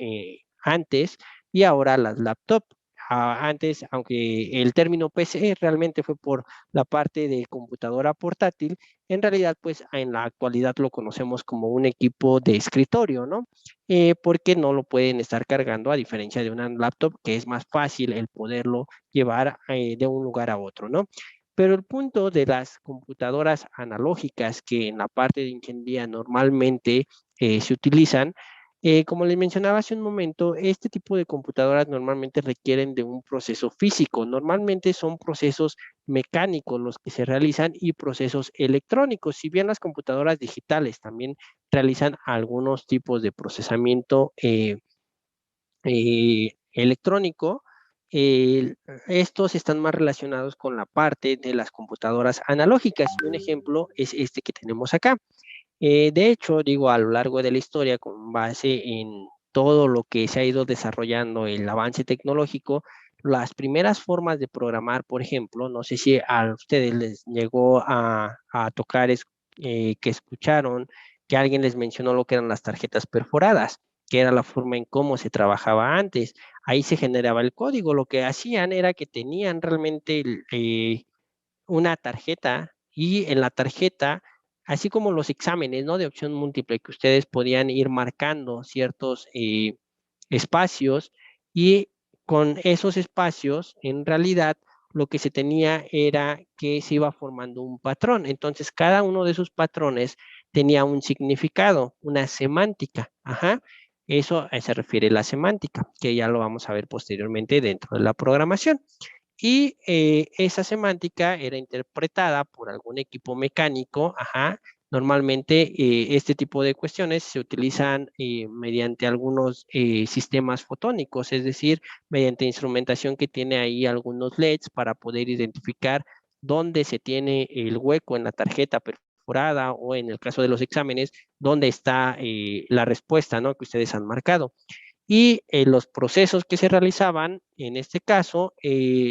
antes y ahora las laptops. Antes, aunque el término PC realmente fue por la parte de computadora portátil, en realidad, pues en la actualidad lo conocemos como un equipo de escritorio, ¿no? Porque no lo pueden estar cargando a diferencia de una laptop, que es más fácil el poderlo llevar de un lugar a otro, ¿no? Pero el punto de las computadoras analógicas que en la parte de ingeniería normalmente se utilizan, como les mencionaba hace un momento, este tipo de computadoras normalmente requieren de un proceso físico. Normalmente son procesos mecánicos los que se realizan y procesos electrónicos. Si bien las computadoras digitales también realizan algunos tipos de procesamiento electrónico, eh, estos están más relacionados con la parte de las computadoras analógicas. Y un ejemplo es este que tenemos acá. De hecho, digo, a lo largo de la historia, con base en todo lo que se ha ido desarrollando, el avance tecnológico, las primeras formas de programar, por ejemplo, no sé si a ustedes les llegó a tocar que escucharon que alguien les mencionó lo que eran las tarjetas perforadas, que era la forma en cómo se trabajaba antes. Ahí se generaba el código. Lo que hacían era que tenían realmente una tarjeta y en la tarjeta, así como los exámenes, ¿no? De opción múltiple, que ustedes podían ir marcando ciertos espacios y con esos espacios, en realidad, lo que se tenía era que se iba formando un patrón. Entonces, cada uno de esos patrones tenía un significado, una semántica. Ajá. Eso se refiere a la semántica, que ya lo vamos a ver posteriormente dentro de la programación. Y esa semántica era interpretada por algún equipo mecánico. Ajá. Normalmente este tipo de cuestiones se utilizan mediante algunos sistemas fotónicos, es decir, mediante instrumentación que tiene ahí algunos LEDs para poder identificar dónde se tiene el hueco en la tarjeta perforada o en el caso de los exámenes, dónde está la respuesta, ¿no? Que ustedes han marcado. Y los procesos que se realizaban, en este caso,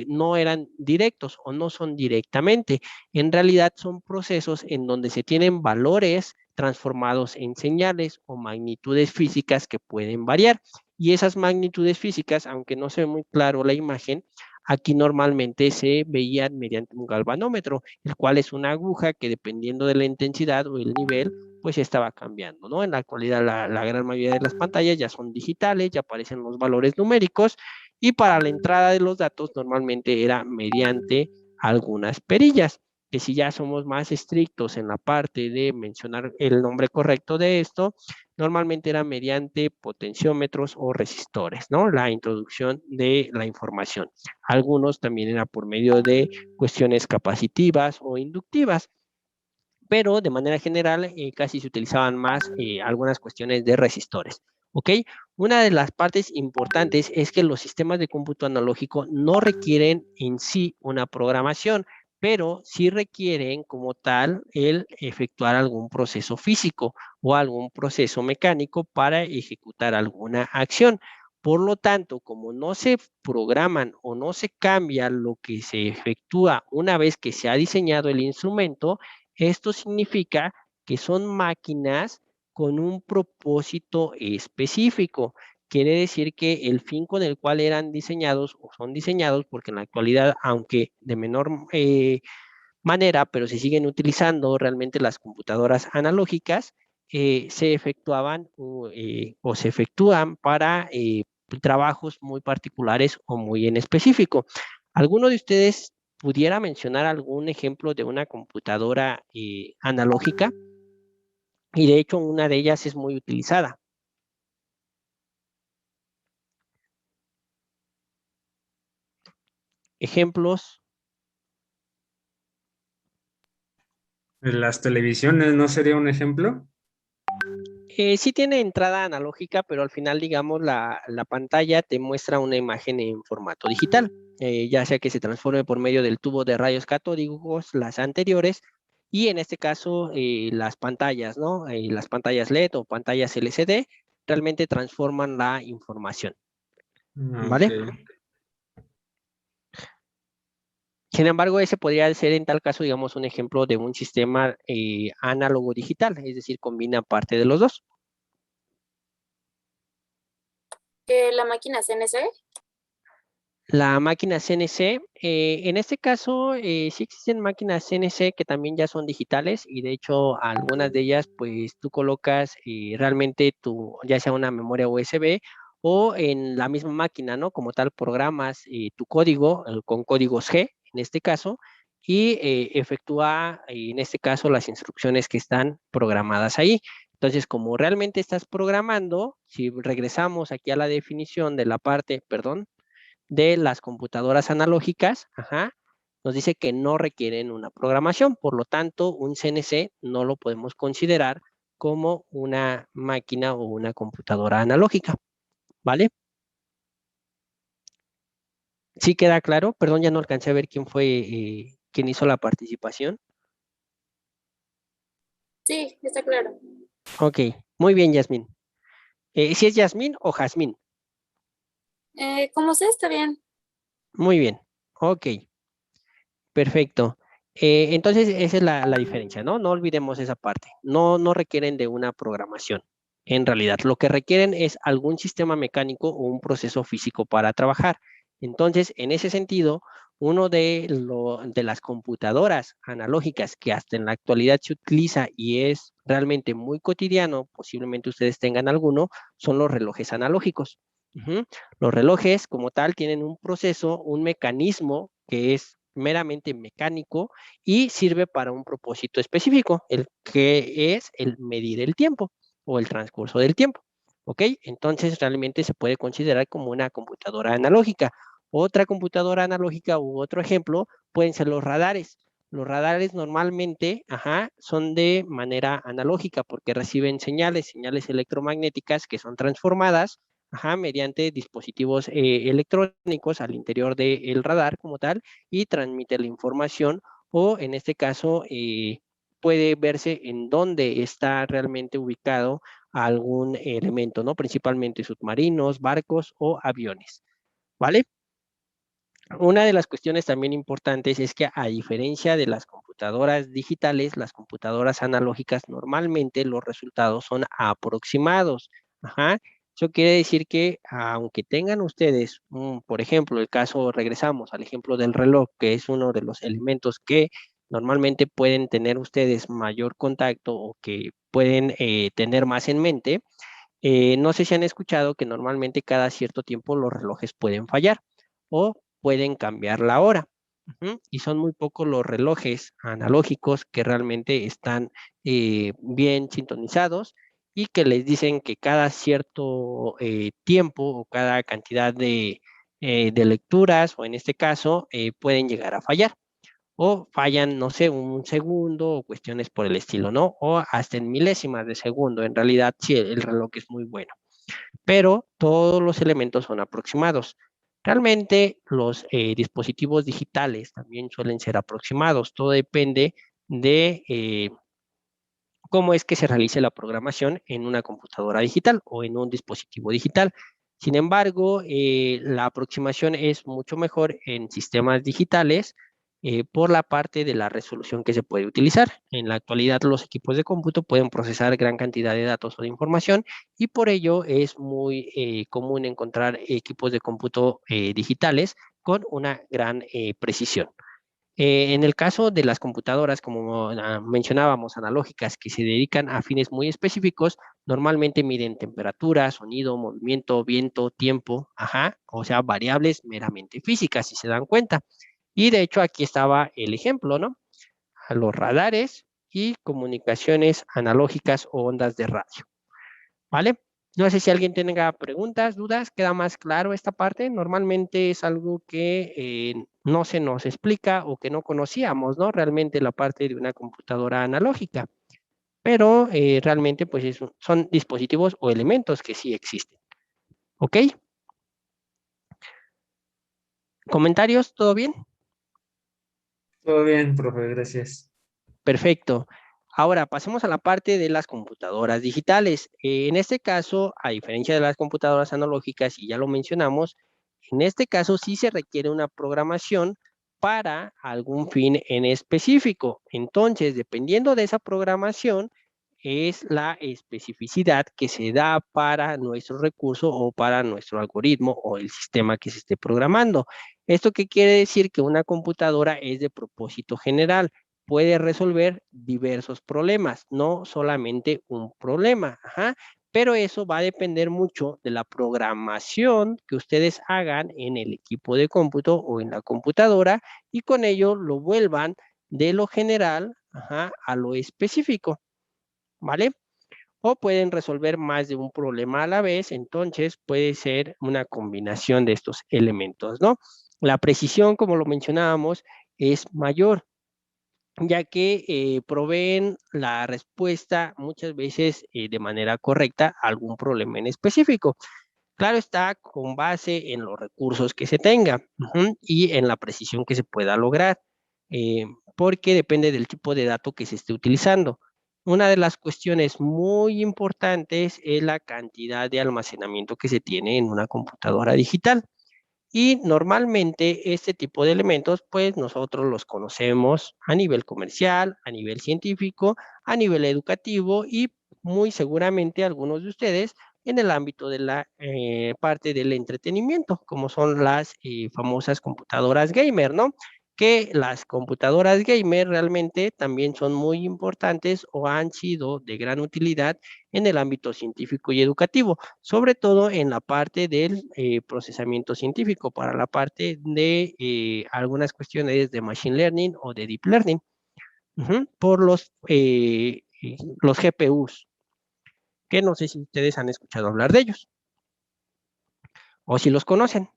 no eran directos o no son directamente. En realidad son procesos en donde se tienen valores transformados en señales o magnitudes físicas que pueden variar. Y esas magnitudes físicas, aunque no se ve muy claro la imagen, aquí normalmente se veían mediante un galvanómetro, el cual es una aguja que dependiendo de la intensidad o el nivel, pues estaba cambiando, ¿no? En la actualidad la gran mayoría de las pantallas ya son digitales, ya aparecen los valores numéricos y para la entrada de los datos normalmente era mediante algunas perillas, que si ya somos más estrictos en la parte de mencionar el nombre correcto de esto, normalmente era mediante potenciómetros o resistores, ¿no? La introducción de la información. Algunos también era por medio de cuestiones capacitivas o inductivas, pero de manera general casi se utilizaban más algunas cuestiones de resistores. ¿Ok? Una de las partes importantes es que los sistemas de cómputo analógico no requieren en sí una programación, pero sí requieren como tal el efectuar algún proceso físico o algún proceso mecánico para ejecutar alguna acción. Por lo tanto, como no se programan o no se cambia lo que se efectúa una vez que se ha diseñado el instrumento, esto significa que son máquinas con un propósito específico. Quiere decir que el fin con el cual eran diseñados o son diseñados, porque en la actualidad, aunque de menor manera, pero se siguen utilizando realmente las computadoras analógicas, se efectuaban o se efectúan para trabajos muy particulares o muy en específico. ¿Alguno de ustedes pudiera mencionar algún ejemplo de una computadora analógica? Y de hecho una de ellas es muy utilizada. Ejemplos.
Las televisiones, ¿no sería un ejemplo?
Sí tiene entrada analógica, pero al final, digamos, la pantalla te muestra una imagen en formato digital, ya sea que se transforme por medio del tubo de rayos catódicos, las anteriores, y en este caso las pantallas, ¿no? Las pantallas LED o pantallas LCD realmente transforman la información, ¿vale?
Ok.
Sin embargo, ese podría ser en tal caso, digamos, un ejemplo de un sistema análogo digital, es decir, combina parte de los dos.
¿La máquina CNC?
La máquina CNC, en este caso, sí existen máquinas CNC que también ya son digitales y de hecho algunas de ellas, pues tú colocas realmente ya sea una memoria USB o en la misma máquina, ¿no? Como tal, programas tu código con códigos G, en este caso, y efectúa, en este caso, las instrucciones que están programadas ahí. Entonces, como realmente estás programando, si regresamos aquí a la definición de la parte, perdón, de las computadoras analógicas, ajá, nos dice que no requieren una programación, por lo tanto, un CNC no lo podemos considerar como una máquina o una computadora analógica, ¿vale? ¿Sí queda claro? Perdón, ya no alcancé a ver quién fue, quién hizo la participación.
Sí, está claro.
Ok, muy bien, Yasmín. ¿Si es Yasmín o Jazmín?
Como sé, está bien.
Muy bien, ok, perfecto. Entonces, esa es la diferencia, ¿no? No olvidemos esa parte. No requieren de una programación. En realidad, lo que requieren es algún sistema mecánico o un proceso físico para trabajar. Entonces, en ese sentido, uno de las computadoras analógicas que hasta en la actualidad se utiliza y es realmente muy cotidiano, posiblemente ustedes tengan alguno, son los relojes analógicos. Ujú. Los relojes como tal tienen un proceso, un mecanismo que es meramente mecánico y sirve para un propósito específico, el que es el medir el tiempo o el transcurso del tiempo. ¿Ok? Entonces realmente se puede considerar como una computadora analógica. Otra computadora analógica u otro ejemplo pueden ser los radares. Los radares normalmente, son de manera analógica porque reciben señales electromagnéticas que son transformadas, mediante dispositivos electrónicos al interior del radar como tal y transmite la información o en este caso puede verse en dónde está realmente ubicado algún elemento, ¿no? Principalmente submarinos, barcos o aviones, ¿vale? Una de las cuestiones también importantes es que a diferencia de las computadoras digitales, las computadoras analógicas normalmente los resultados son aproximados. Ajá. Eso quiere decir que aunque tengan ustedes, por ejemplo, el caso, regresamos al ejemplo del reloj, que es uno de los elementos que normalmente pueden tener ustedes mayor contacto o que pueden tener más en mente, no sé si han escuchado que normalmente cada cierto tiempo los relojes pueden fallar o pueden cambiar la hora. Y son muy pocos los relojes analógicos que realmente están bien sintonizados y que les dicen que cada cierto tiempo o cada cantidad de lecturas, o en este caso, pueden llegar a fallar o fallan, no sé, un segundo o cuestiones por el estilo, ¿no? O hasta en milésimas de segundo. En realidad, sí, el reloj es muy bueno, pero todos los elementos son aproximados. Realmente los dispositivos digitales también suelen ser aproximados. Todo depende de cómo es que se realice la programación en una computadora digital o en un dispositivo digital. Sin embargo, la aproximación es mucho mejor en sistemas digitales por la parte de la resolución que se puede utilizar. En la actualidad, los equipos de cómputo pueden procesar gran cantidad de datos o de información y por ello es muy común encontrar equipos de cómputo digitales con una gran precisión. En el caso de las computadoras, como mencionábamos, analógicas, que se dedican a fines muy específicos, normalmente miden temperatura, sonido, movimiento, viento, tiempo, o sea, variables meramente físicas, si se dan cuenta. Y de hecho aquí estaba el ejemplo, ¿no? A los radares y comunicaciones analógicas o ondas de radio, ¿vale? No sé si alguien tenga preguntas, dudas, ¿queda más claro esta parte? Normalmente es algo que no se nos explica o que no conocíamos, ¿no? Realmente la parte de una computadora analógica, pero realmente pues son dispositivos o elementos que sí existen. ¿Ok? ¿Comentarios? ¿Todo bien?
Todo bien, profe, gracias.
Perfecto. Ahora pasemos a la parte de las computadoras digitales. En este caso, a diferencia de las computadoras analógicas, y ya lo mencionamos, en este caso sí se requiere una programación para algún fin en específico. Entonces, dependiendo de esa programación, es la especificidad que se da para nuestro recurso o para nuestro algoritmo o el sistema que se esté programando. ¿Esto qué quiere decir? Que una computadora es de propósito general, puede resolver diversos problemas, no solamente un problema. Pero eso va a depender mucho de la programación que ustedes hagan en el equipo de cómputo o en la computadora y con ello lo vuelvan de lo general a lo específico, ¿vale? O pueden resolver más de un problema a la vez, entonces puede ser una combinación de estos elementos, ¿no? La precisión, como lo mencionábamos, es mayor, ya que proveen la respuesta muchas veces de manera correcta a algún problema en específico. Claro está, con base en los recursos que se tenga y en la precisión que se pueda lograr, porque depende del tipo de dato que se esté utilizando. una de las cuestiones muy importantes es la cantidad de almacenamiento que se tiene en una computadora digital. Y normalmente este tipo de elementos, pues nosotros los conocemos a nivel comercial, a nivel científico, a nivel educativo y muy seguramente algunos de ustedes en el ámbito de la parte del entretenimiento, como son las famosas computadoras gamer, ¿no? Que las computadoras gamer realmente también son muy importantes o han sido de gran utilidad en el ámbito científico y educativo, sobre todo en la parte del procesamiento científico, para la parte de algunas cuestiones de machine learning o de deep learning, por los GPUs, que no sé si ustedes han escuchado hablar de ellos o si los conocen.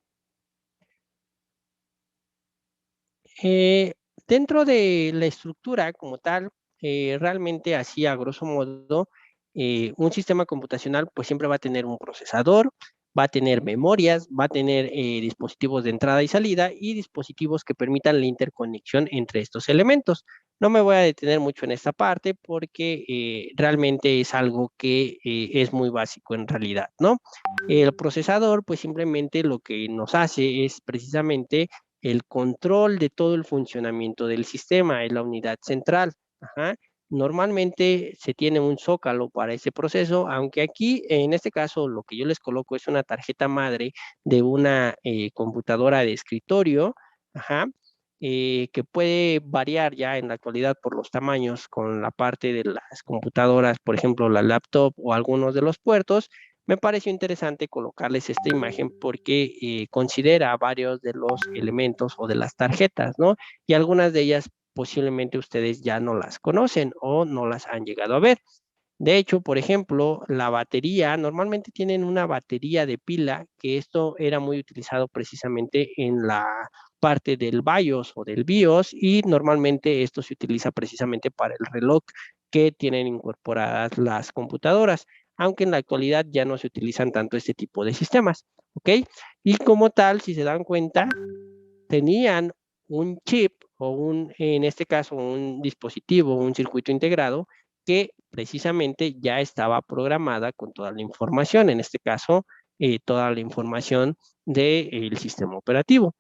Eh, Dentro de la estructura como tal, realmente así a grosso modo, un sistema computacional pues siempre va a tener un procesador, va a tener memorias, va a tener dispositivos de entrada y salida y dispositivos que permitan la interconexión entre estos elementos. No me voy a detener mucho en esta parte porque realmente es algo que es muy básico en realidad, ¿no? El procesador pues simplemente lo que nos hace es precisamente el control de todo el funcionamiento del sistema, es la unidad central. Ajá. Normalmente se tiene un zócalo para ese proceso, aunque aquí, en este caso, lo que yo les coloco es una tarjeta madre de una computadora de escritorio, ajá, que puede variar ya en la actualidad por los tamaños con la parte de las computadoras, por ejemplo, la laptop o algunos de los puertos. Me pareció interesante colocarles esta imagen porque considera varios de los elementos o de las tarjetas, ¿no? Y algunas de ellas posiblemente ustedes ya no las conocen o no las han llegado a ver. De hecho, por ejemplo, la batería, normalmente tienen una batería de pila, que esto era muy utilizado precisamente en la parte del BIOS o del BIOS, y normalmente esto se utiliza precisamente para el reloj que tienen incorporadas las computadoras, aunque en la actualidad ya no se utilizan tanto este tipo de sistemas, ¿ok? Y como tal, si se dan cuenta, tenían un chip o en este caso, un dispositivo, un circuito integrado que precisamente ya estaba programada con toda la información, en este caso, toda la información del sistema operativo.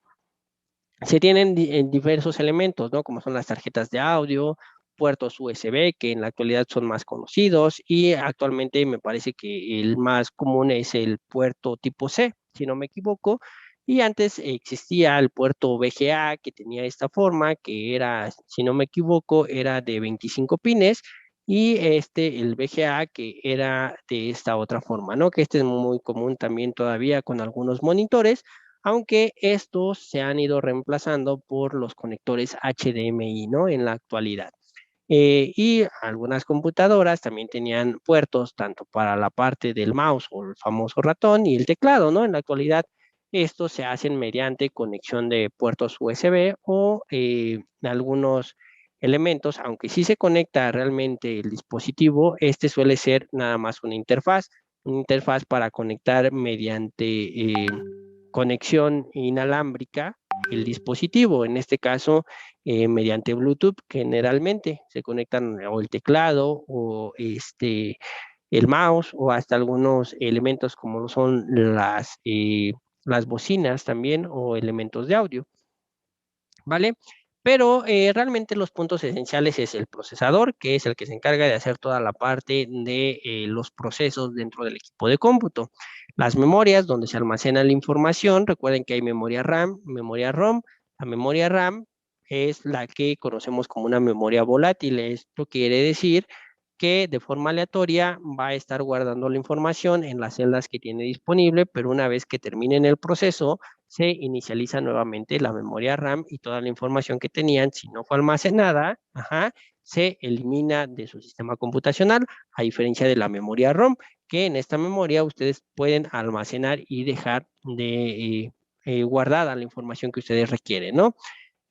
Se tienen diversos elementos, ¿no? Como son las tarjetas de audio, puertos USB, que en la actualidad son más conocidos, y actualmente me parece que el más común es el puerto tipo C, si no me equivoco, y antes existía el puerto VGA, que tenía esta forma, que era, si no me equivoco, era de 25 pines, y el VGA, que era de esta otra forma, ¿no? Que este es muy común también todavía con algunos monitores, aunque estos se han ido reemplazando por los conectores HDMI, ¿no? En la actualidad. Y algunas computadoras también tenían puertos tanto para la parte del mouse o el famoso ratón y el teclado, ¿no? En la actualidad estos se hacen mediante conexión de puertos USB o algunos elementos, aunque sí se conecta realmente el dispositivo, este suele ser nada más una interfaz para conectar mediante conexión inalámbrica el dispositivo, en este caso mediante Bluetooth, generalmente se conectan o el teclado o el mouse o hasta algunos elementos como lo son las bocinas también o elementos de audio, ¿vale? Pero realmente los puntos esenciales es el procesador, que es el que se encarga de hacer toda la parte de los procesos dentro del equipo de cómputo. Las memorias, donde se almacena la información, recuerden que hay memoria RAM, memoria ROM. La memoria RAM es la que conocemos como una memoria volátil. Esto quiere decir que de forma aleatoria va a estar guardando la información en las celdas que tiene disponible, pero una vez que termine el proceso, se inicializa nuevamente la memoria RAM y toda la información que tenían, si no fue almacenada, se elimina de su sistema computacional, a diferencia de la memoria ROM, que en esta memoria ustedes pueden almacenar y dejar de guardada la información que ustedes requieren, ¿no?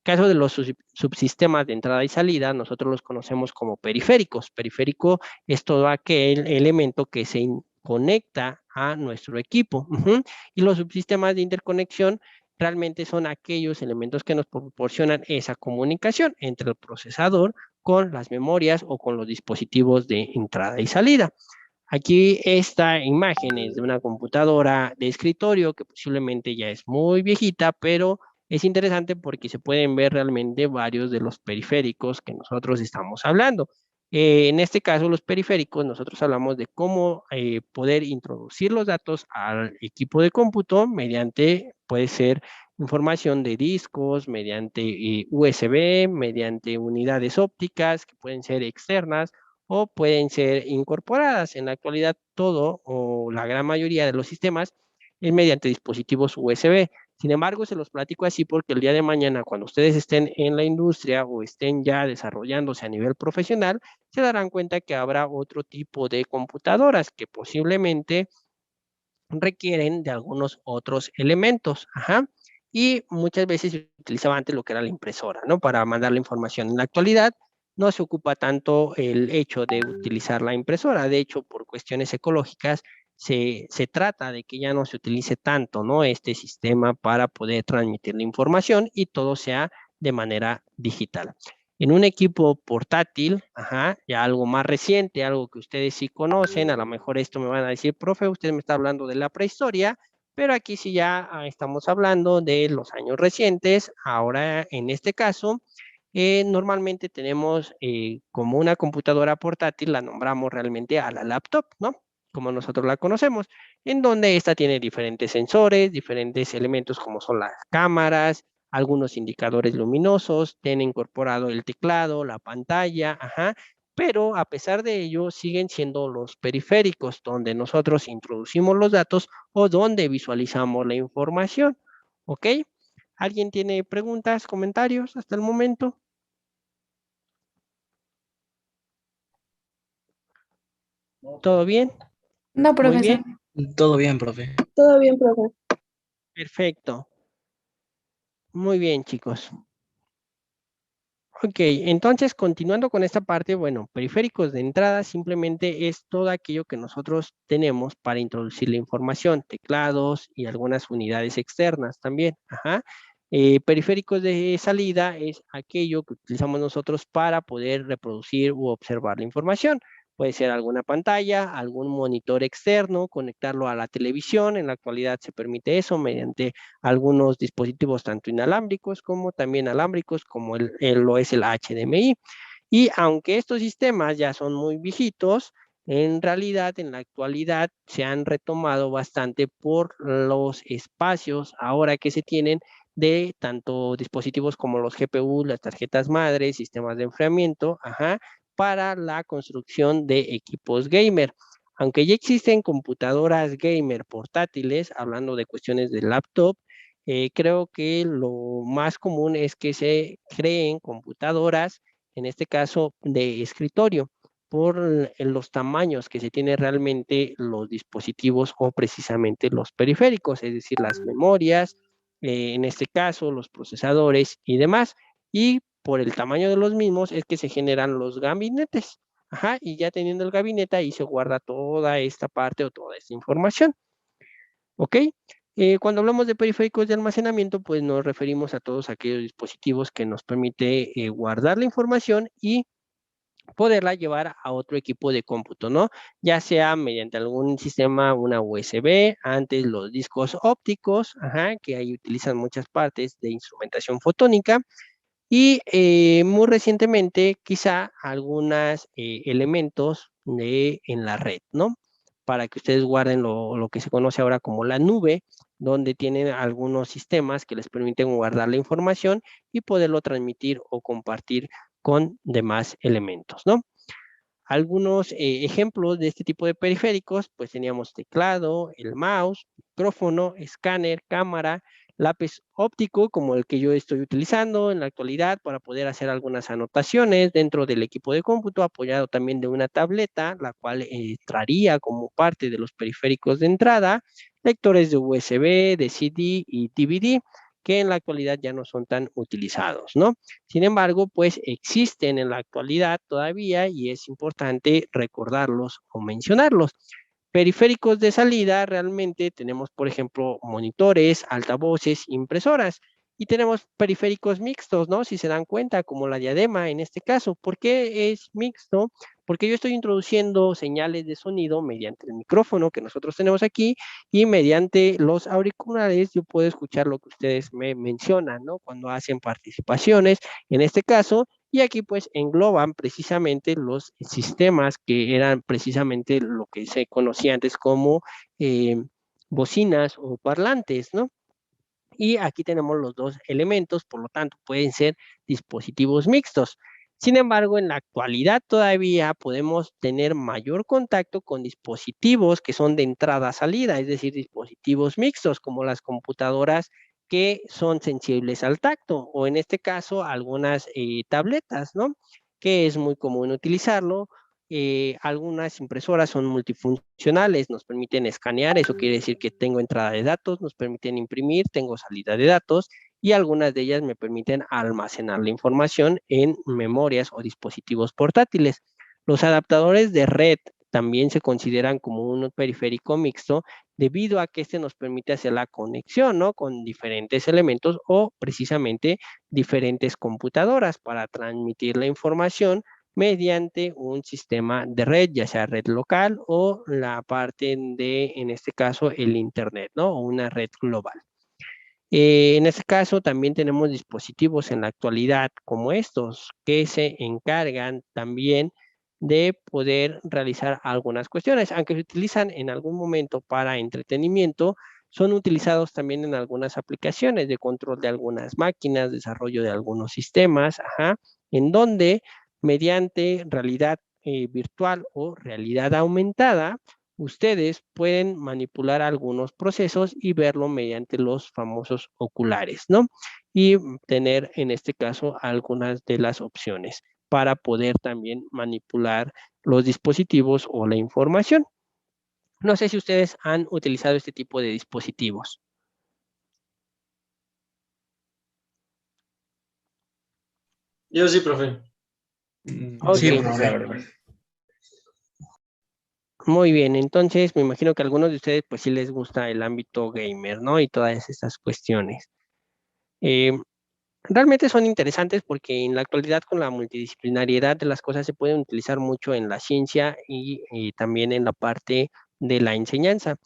Caso de los subsistemas de entrada y salida, nosotros los conocemos como periféricos. Periférico es todo aquel elemento que se conecta a nuestro equipo. Y los subsistemas de interconexión realmente son aquellos elementos que nos proporcionan esa comunicación entre el procesador con las memorias o con los dispositivos de entrada y salida. Aquí esta imagen es de una computadora de escritorio que posiblemente ya es muy viejita, pero es interesante porque se pueden ver realmente varios de los periféricos que nosotros estamos hablando. En este caso, los periféricos, nosotros hablamos de cómo poder introducir los datos al equipo de cómputo mediante, puede ser información de discos, mediante USB, mediante unidades ópticas que pueden ser externas o pueden ser incorporadas. En la actualidad, todo o la gran mayoría de los sistemas es mediante dispositivos USB. Sin embargo, se los platico así porque el día de mañana, cuando ustedes estén en la industria o estén ya desarrollándose a nivel profesional, se darán cuenta que habrá otro tipo de computadoras que posiblemente requieren de algunos otros elementos. Ajá. Y muchas veces se utilizaba antes lo que era la impresora, ¿no? Para mandar la información. En la actualidad no se ocupa tanto el hecho de utilizar la impresora. De hecho, por cuestiones ecológicas, se trata de que ya no se utilice tanto, ¿no? Este sistema para poder transmitir la información y todo sea de manera digital. En un equipo portátil, ajá, ya algo más reciente, algo que ustedes sí conocen, a lo mejor esto me van a decir, profe, usted me está hablando de la prehistoria, pero aquí sí ya estamos hablando de los años recientes. Ahora, en este caso, normalmente tenemos como una computadora portátil, la nombramos realmente a la laptop, ¿no? Como nosotros la conocemos, en donde esta tiene diferentes sensores, diferentes elementos como son las cámaras, algunos indicadores luminosos, tiene incorporado el teclado, la pantalla, ajá, pero a pesar de ello siguen siendo los periféricos donde nosotros introducimos los datos o donde visualizamos la información, ¿ok? ¿Alguien tiene preguntas, comentarios hasta el momento? ¿Todo bien?
No,
Muy
profesor.
bien,
Todo bien, profe.
Todo bien, profe.
perfecto. Muy bien, chicos. Ok, entonces continuando con esta parte, bueno, periféricos de entrada simplemente es todo aquello que nosotros tenemos para introducir la información, teclados y algunas unidades externas también. Ajá. Periféricos de salida es aquello que utilizamos nosotros para poder reproducir u observar la información. Puede ser alguna pantalla, algún monitor externo, conectarlo a la televisión. En la actualidad se permite eso mediante algunos dispositivos tanto inalámbricos como también alámbricos, como lo es el HDMI. Y aunque estos sistemas ya son muy viejitos, en realidad en la actualidad se han retomado bastante por los espacios ahora que se tienen de tanto dispositivos como los GPU, las tarjetas madres, sistemas de enfriamiento, ajá, para la construcción de equipos gamer. Aunque ya existen computadoras gamer portátiles, hablando de cuestiones de laptop, creo que lo más común es que se creen computadoras, en este caso de escritorio, por los tamaños que se tienen realmente los dispositivos o precisamente los periféricos, es decir, las memorias, en este caso los procesadores y demás. Y por el tamaño de los mismos es que se generan los gabinetes. Ajá, y ya teniendo el gabinete ahí se guarda toda esta parte o toda esta información. ¿Ok? Cuando hablamos de periféricos de almacenamiento, pues nos referimos a todos aquellos dispositivos que nos permite guardar la información y poderla llevar a otro equipo de cómputo, ¿no? Ya sea mediante algún sistema, una USB, antes los discos ópticos, ajá, que ahí utilizan muchas partes de instrumentación fotónica, y muy recientemente quizá algunos elementos en la red, ¿no? Para que ustedes guarden lo que se conoce ahora como la nube, donde tienen algunos sistemas que les permiten guardar la información y poderlo transmitir o compartir con demás elementos, ¿no? Algunos ejemplos de este tipo de periféricos, pues teníamos teclado, el mouse, micrófono, escáner, cámara, lápiz óptico como el que yo estoy utilizando en la actualidad para poder hacer algunas anotaciones dentro del equipo de cómputo, apoyado también de una tableta, la cual traería como parte de los periféricos de entrada, lectores de USB, de CD y DVD, que en la actualidad ya no son tan utilizados, ¿no? Sin embargo, pues existen en la actualidad todavía y es importante recordarlos o mencionarlos. Periféricos de salida, realmente tenemos, por ejemplo, monitores, altavoces, impresoras. Y tenemos periféricos mixtos, ¿no? Si se dan cuenta, como la diadema en este caso. ¿Por qué es mixto? Porque yo estoy introduciendo señales de sonido mediante el micrófono que nosotros tenemos aquí y mediante los auriculares yo puedo escuchar lo que ustedes me mencionan, ¿no? Cuando hacen participaciones, en este caso, y aquí pues engloban precisamente los sistemas que eran precisamente lo que se conocía antes como bocinas o parlantes, ¿no? Y aquí tenemos los dos elementos, por lo tanto pueden ser dispositivos mixtos. Sin embargo, en la actualidad todavía podemos tener mayor contacto con dispositivos que son de entrada-salida, es decir, dispositivos mixtos como las computadoras que son sensibles al tacto o en este caso algunas tabletas, ¿no? Que es muy común utilizarlo. Algunas impresoras son multifuncionales, nos permiten escanear, eso quiere decir que tengo entrada de datos, nos permiten imprimir, tengo salida de datos y algunas de ellas me permiten almacenar la información en memorias o dispositivos portátiles. Los adaptadores de red también se consideran como un periférico mixto debido a que este nos permite hacer la conexión, ¿no? Con diferentes elementos o precisamente diferentes computadoras para transmitir la información mediante un sistema de red, ya sea red local o la parte de, en este caso, el Internet, ¿no? O una red global. En este caso, también tenemos dispositivos en la actualidad como estos que se encargan también de poder realizar algunas cuestiones, aunque se utilizan en algún momento para entretenimiento, son utilizados también en algunas aplicaciones de control de algunas máquinas, desarrollo de algunos sistemas, en donde mediante realidad virtual o realidad aumentada, ustedes pueden manipular algunos procesos y verlo mediante los famosos oculares, ¿no? Y tener en este caso algunas de las opciones para poder también manipular los dispositivos o la información. No sé si ustedes han utilizado este tipo de dispositivos.
Yo sí, profe.
Ok.
Sí, profe.
Muy bien, entonces me imagino que a algunos de ustedes pues sí les gusta el ámbito gamer, ¿no? Y todas estas cuestiones. Realmente son interesantes porque en la actualidad con la multidisciplinariedad de las cosas se pueden utilizar mucho en la ciencia y también en la parte de la enseñanza.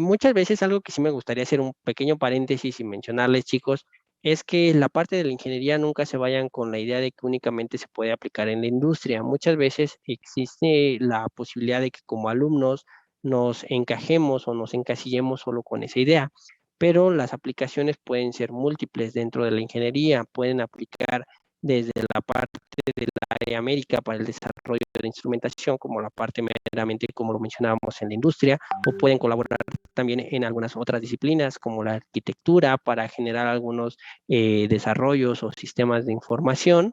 Muchas veces algo que sí me gustaría hacer un pequeño paréntesis y mencionarles, chicos, es que la parte de la ingeniería nunca se vayan con la idea de que únicamente se puede aplicar en la industria. Muchas veces existe la posibilidad de que como alumnos nos encajemos o nos encasillemos solo con esa idea, pero las aplicaciones pueden ser múltiples dentro de la ingeniería, pueden aplicar desde la parte del área médica para el desarrollo de instrumentación, como la parte meramente, como lo mencionábamos, en la industria, o pueden colaborar también en algunas otras disciplinas, como la arquitectura, para generar algunos desarrollos o sistemas de información.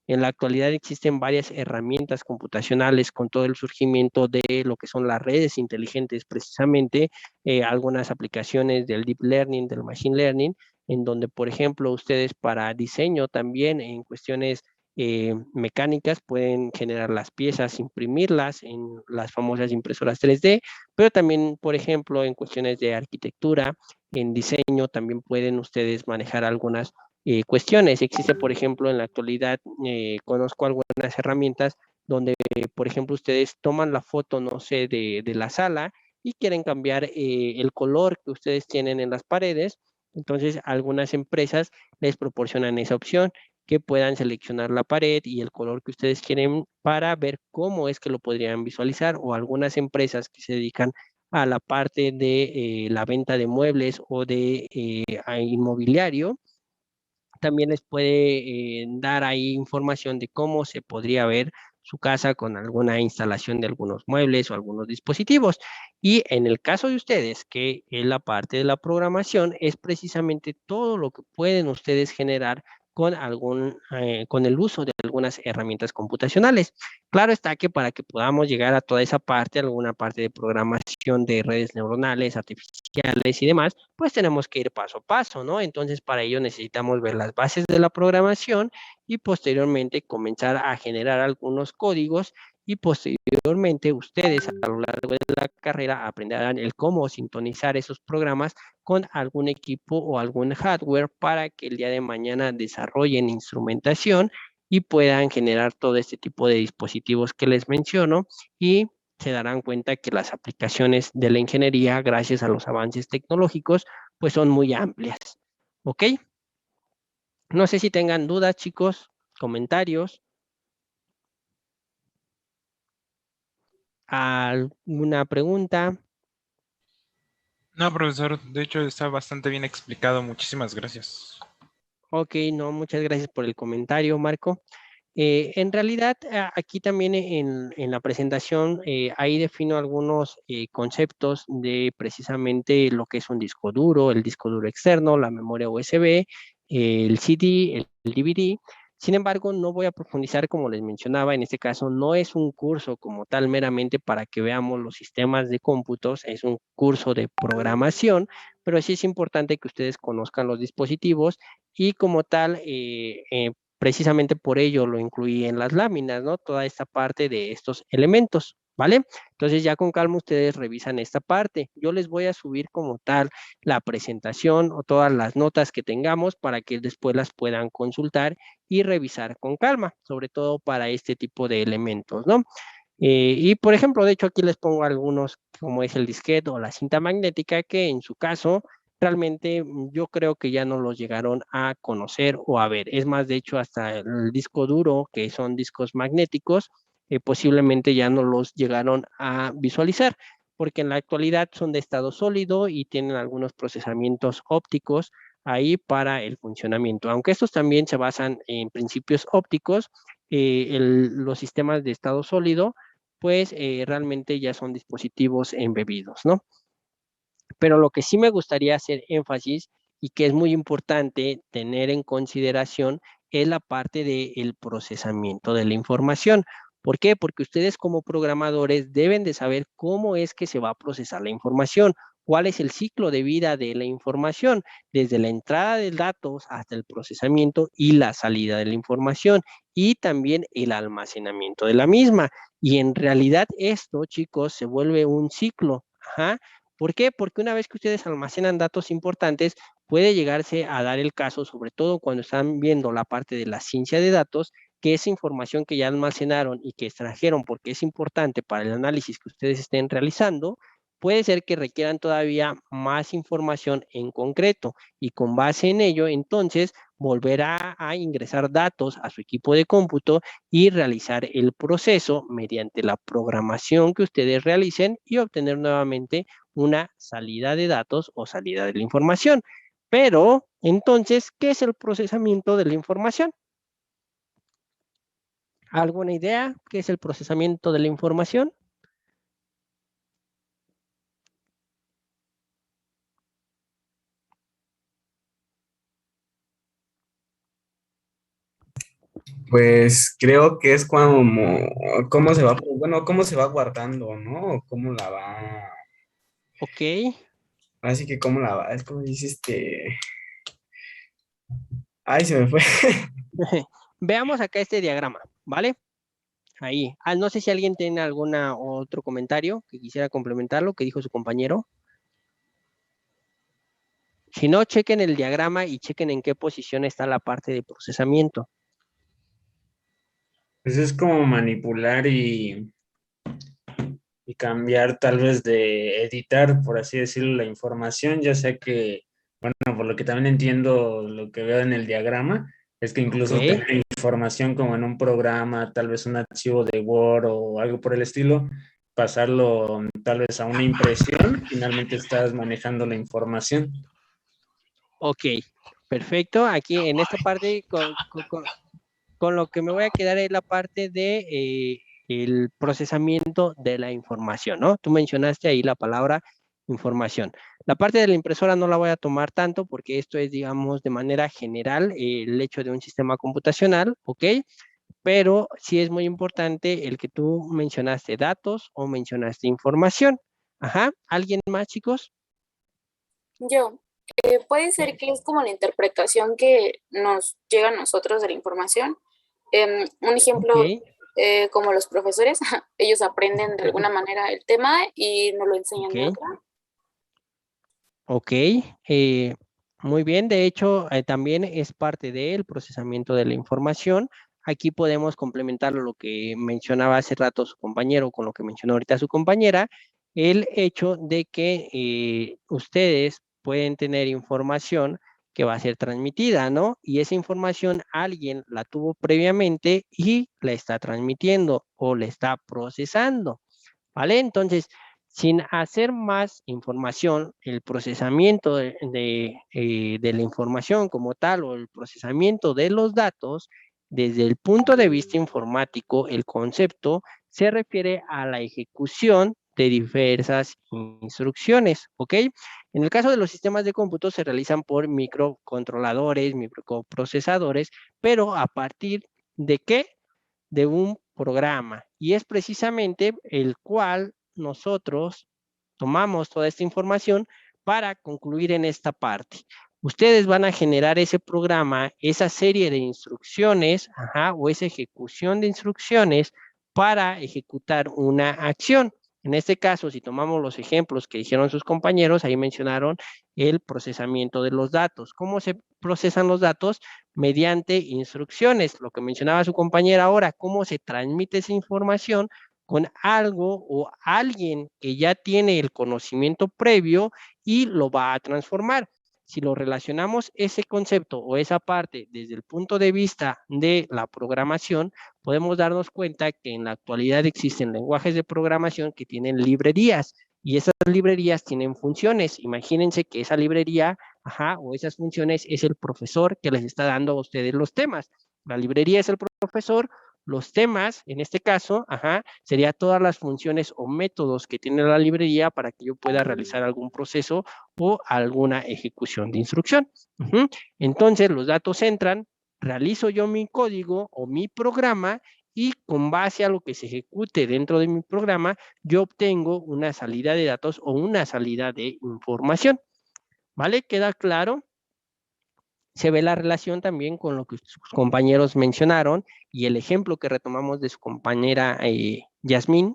En la actualidad existen varias herramientas computacionales con todo el surgimiento de lo que son las redes inteligentes, precisamente algunas aplicaciones del deep learning, del machine learning, en donde, por ejemplo, ustedes para diseño también en cuestiones mecánicas pueden generar las piezas, imprimirlas en las famosas impresoras 3D, pero también, por ejemplo, en cuestiones de arquitectura, en diseño, también pueden ustedes manejar algunas cuestiones. Existe, por ejemplo, en la actualidad, conozco algunas herramientas donde, por ejemplo, ustedes toman la foto, no sé, de la sala y quieren cambiar el color que ustedes tienen en las paredes. Entonces, algunas empresas les proporcionan esa opción, que puedan seleccionar la pared y el color que ustedes quieren para ver cómo es que lo podrían visualizar, o algunas empresas que se dedican a la parte de la venta de muebles o de inmobiliario, también les puede dar ahí información de cómo se podría ver su casa con alguna instalación de algunos muebles o algunos dispositivos. Y en el caso de ustedes, que es la parte de la programación, es precisamente todo lo que pueden ustedes generar con con el uso de algunas herramientas computacionales. Claro está que para que podamos llegar a toda esa parte, alguna parte de programación de redes neuronales, artificiales y demás, pues tenemos que ir paso a paso, ¿no? Entonces, para ello necesitamos ver las bases de la programación y posteriormente comenzar a generar algunos códigos y posteriormente ustedes a lo largo de la carrera aprenderán el cómo sintonizar esos programas con algún equipo o algún hardware para que el día de mañana desarrollen instrumentación y puedan generar todo este tipo de dispositivos que les menciono y se darán cuenta que las aplicaciones de la ingeniería, gracias a los avances tecnológicos, pues son muy amplias. ¿Ok? No sé si tengan dudas, chicos, comentarios. ¿Alguna pregunta?
No, profesor, de hecho está bastante bien explicado. Muchísimas gracias.
Ok, no, muchas gracias por el comentario, Marco. En realidad, aquí también en la presentación, ahí defino algunos conceptos de precisamente lo que es un disco duro, el disco duro externo, la memoria USB, el CD, el DVD. Sin embargo, no voy a profundizar, como les mencionaba, en este caso no es un curso como tal meramente para que veamos los sistemas de cómputos, es un curso de programación, pero sí es importante que ustedes conozcan los dispositivos y como tal, precisamente por ello lo incluí en las láminas, ¿no? Toda esta parte de estos elementos, ¿vale? Entonces ya con calma ustedes revisan esta parte. Yo les voy a subir como tal la presentación o todas las notas que tengamos para que después las puedan consultar y revisar con calma, sobre todo para este tipo de elementos, ¿no? Y por ejemplo, de hecho aquí les pongo algunos como es el disquete o la cinta magnética que en su caso realmente yo creo que ya no los llegaron a conocer o a ver. Es más, de hecho, hasta el disco duro, que son discos magnéticos, posiblemente ya no los llegaron a visualizar, porque en la actualidad son de estado sólido y tienen algunos procesamientos ópticos ahí para el funcionamiento. Aunque estos también se basan en principios ópticos, los sistemas de estado sólido, pues realmente ya son dispositivos embebidos, ¿no? Pero lo que sí me gustaría hacer énfasis y que es muy importante tener en consideración es la parte del procesamiento de la información. ¿Por qué? Porque ustedes como programadores deben de saber cómo es que se va a procesar la información, cuál es el ciclo de vida de la información, desde la entrada de datos hasta el procesamiento y la salida de la información y también el almacenamiento de la misma. Y en realidad esto, chicos, se vuelve un ciclo. Ajá. ¿Por qué? Porque una vez que ustedes almacenan datos importantes, puede llegarse a dar el caso, sobre todo cuando están viendo la parte de la ciencia de datos, que esa información que ya almacenaron y que extrajeron porque es importante para el análisis que ustedes estén realizando, puede ser que requieran todavía más información en concreto y con base en ello, entonces volverá a ingresar datos a su equipo de cómputo y realizar el proceso mediante la programación que ustedes realicen y obtener nuevamente una salida de datos o salida de la información. Pero, entonces, ¿qué es el procesamiento de la información? ¿Alguna idea? ¿Qué es el procesamiento de la información?
Pues creo que es como, cómo se va, bueno, cómo se va guardando, ¿no? Cómo la va,
Ok.
así que cómo la va, es como dice ay, se me fue.
Veamos acá este diagrama, ¿vale? Ahí. No sé si alguien tiene algún otro comentario que quisiera complementar lo que dijo su compañero. Si no, chequen el diagrama y chequen en qué posición está la parte de procesamiento.
Pues es como manipular y cambiar tal vez de editar, por así decirlo, la información, ya sea que, bueno, por lo que también entiendo, lo que veo en el diagrama, es que incluso
Ok.
tener información como en un programa, tal vez un archivo de Word o algo por el estilo, pasarlo tal vez a una impresión, finalmente estás manejando la información.
Ok, perfecto. Aquí en esta parte, con lo que me voy a quedar es la parte de el procesamiento de la información, ¿no? Tú mencionaste ahí la palabra información. La parte de la impresora no la voy a tomar tanto porque esto es, digamos, de manera general el hecho de un sistema computacional, ¿ok? Pero sí es muy importante el que tú mencionaste datos o mencionaste información. Ajá. ¿Alguien más, chicos?
Yo, puede ser que es como la interpretación que nos llega a nosotros de la información. Un ejemplo,
Ok.
como los profesores, ellos aprenden de alguna manera el tema y nos lo enseñan de
Ok.
otra.
Ok, muy bien. De hecho, también es parte del procesamiento de la información. Aquí podemos complementar lo que mencionaba hace rato su compañero con lo que mencionó ahorita su compañera, el hecho de que ustedes pueden tener información que va a ser transmitida, ¿no? Y esa información alguien la tuvo previamente y la está transmitiendo o la está procesando, ¿vale? Entonces, sin hacer más información, el procesamiento de la información como tal o el procesamiento de los datos, desde el punto de vista informático, el concepto se refiere a la ejecución de diversas instrucciones, ¿ok? En el caso de los sistemas de cómputo se realizan por microcontroladores, microprocesadores, pero ¿a partir de qué? De un programa. Y es precisamente el cual nosotros tomamos toda esta información para concluir en esta parte. Ustedes van a generar ese programa, esa serie de instrucciones, o esa ejecución de instrucciones para ejecutar una acción. En este caso, si tomamos los ejemplos que dijeron sus compañeros, ahí mencionaron el procesamiento de los datos. ¿Cómo se procesan los datos? Mediante instrucciones. Lo que mencionaba su compañera ahora, cómo se transmite esa información con algo o alguien que ya tiene el conocimiento previo y lo va a transformar. Si lo relacionamos ese concepto o esa parte desde el punto de vista de la programación, podemos darnos cuenta que en la actualidad existen lenguajes de programación que tienen librerías y esas librerías tienen funciones. Imagínense que esa librería, o esas funciones es el profesor que les está dando a ustedes los temas. La librería es el profesor, los temas, en este caso, sería todas las funciones o métodos que tiene la librería para que yo pueda realizar algún proceso o alguna ejecución de instrucción. Entonces, los datos entran, realizo yo mi código o mi programa y con base a lo que se ejecute dentro de mi programa, yo obtengo una salida de datos o una salida de información. ¿Vale? ¿Queda claro? Se ve la relación también con lo que sus compañeros mencionaron y el ejemplo que retomamos de su compañera Yasmín.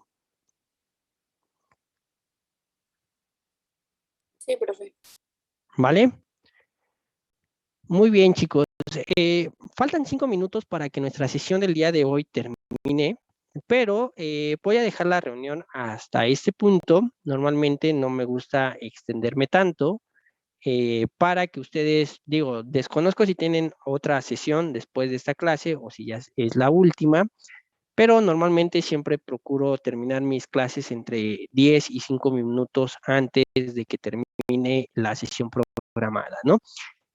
Sí, profe.
¿Vale? Muy bien, chicos. Faltan 5 minutos para que nuestra sesión del día de hoy termine, pero voy a dejar la reunión hasta este punto. Normalmente no me gusta extenderme tanto. Para que ustedes, digo, desconozco si tienen otra sesión después de esta clase o si ya es la última, pero normalmente siempre procuro terminar mis clases entre 10 y 5 minutos antes de que termine la sesión programada, ¿no?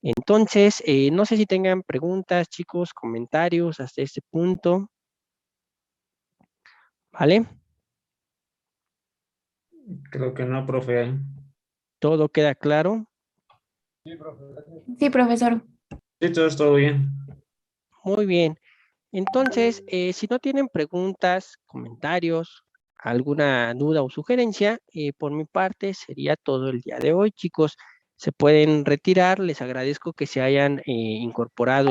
Entonces, no sé si tengan preguntas, chicos, comentarios hasta este punto. ¿Vale?
Creo que no, profe.
¿Todo queda claro?
Sí, profesor.
Sí, todo bien.
Muy bien. Entonces, si no tienen preguntas, comentarios, alguna duda o sugerencia, por mi parte sería todo el día de hoy, chicos. Se pueden retirar. Les agradezco que se hayan incorporado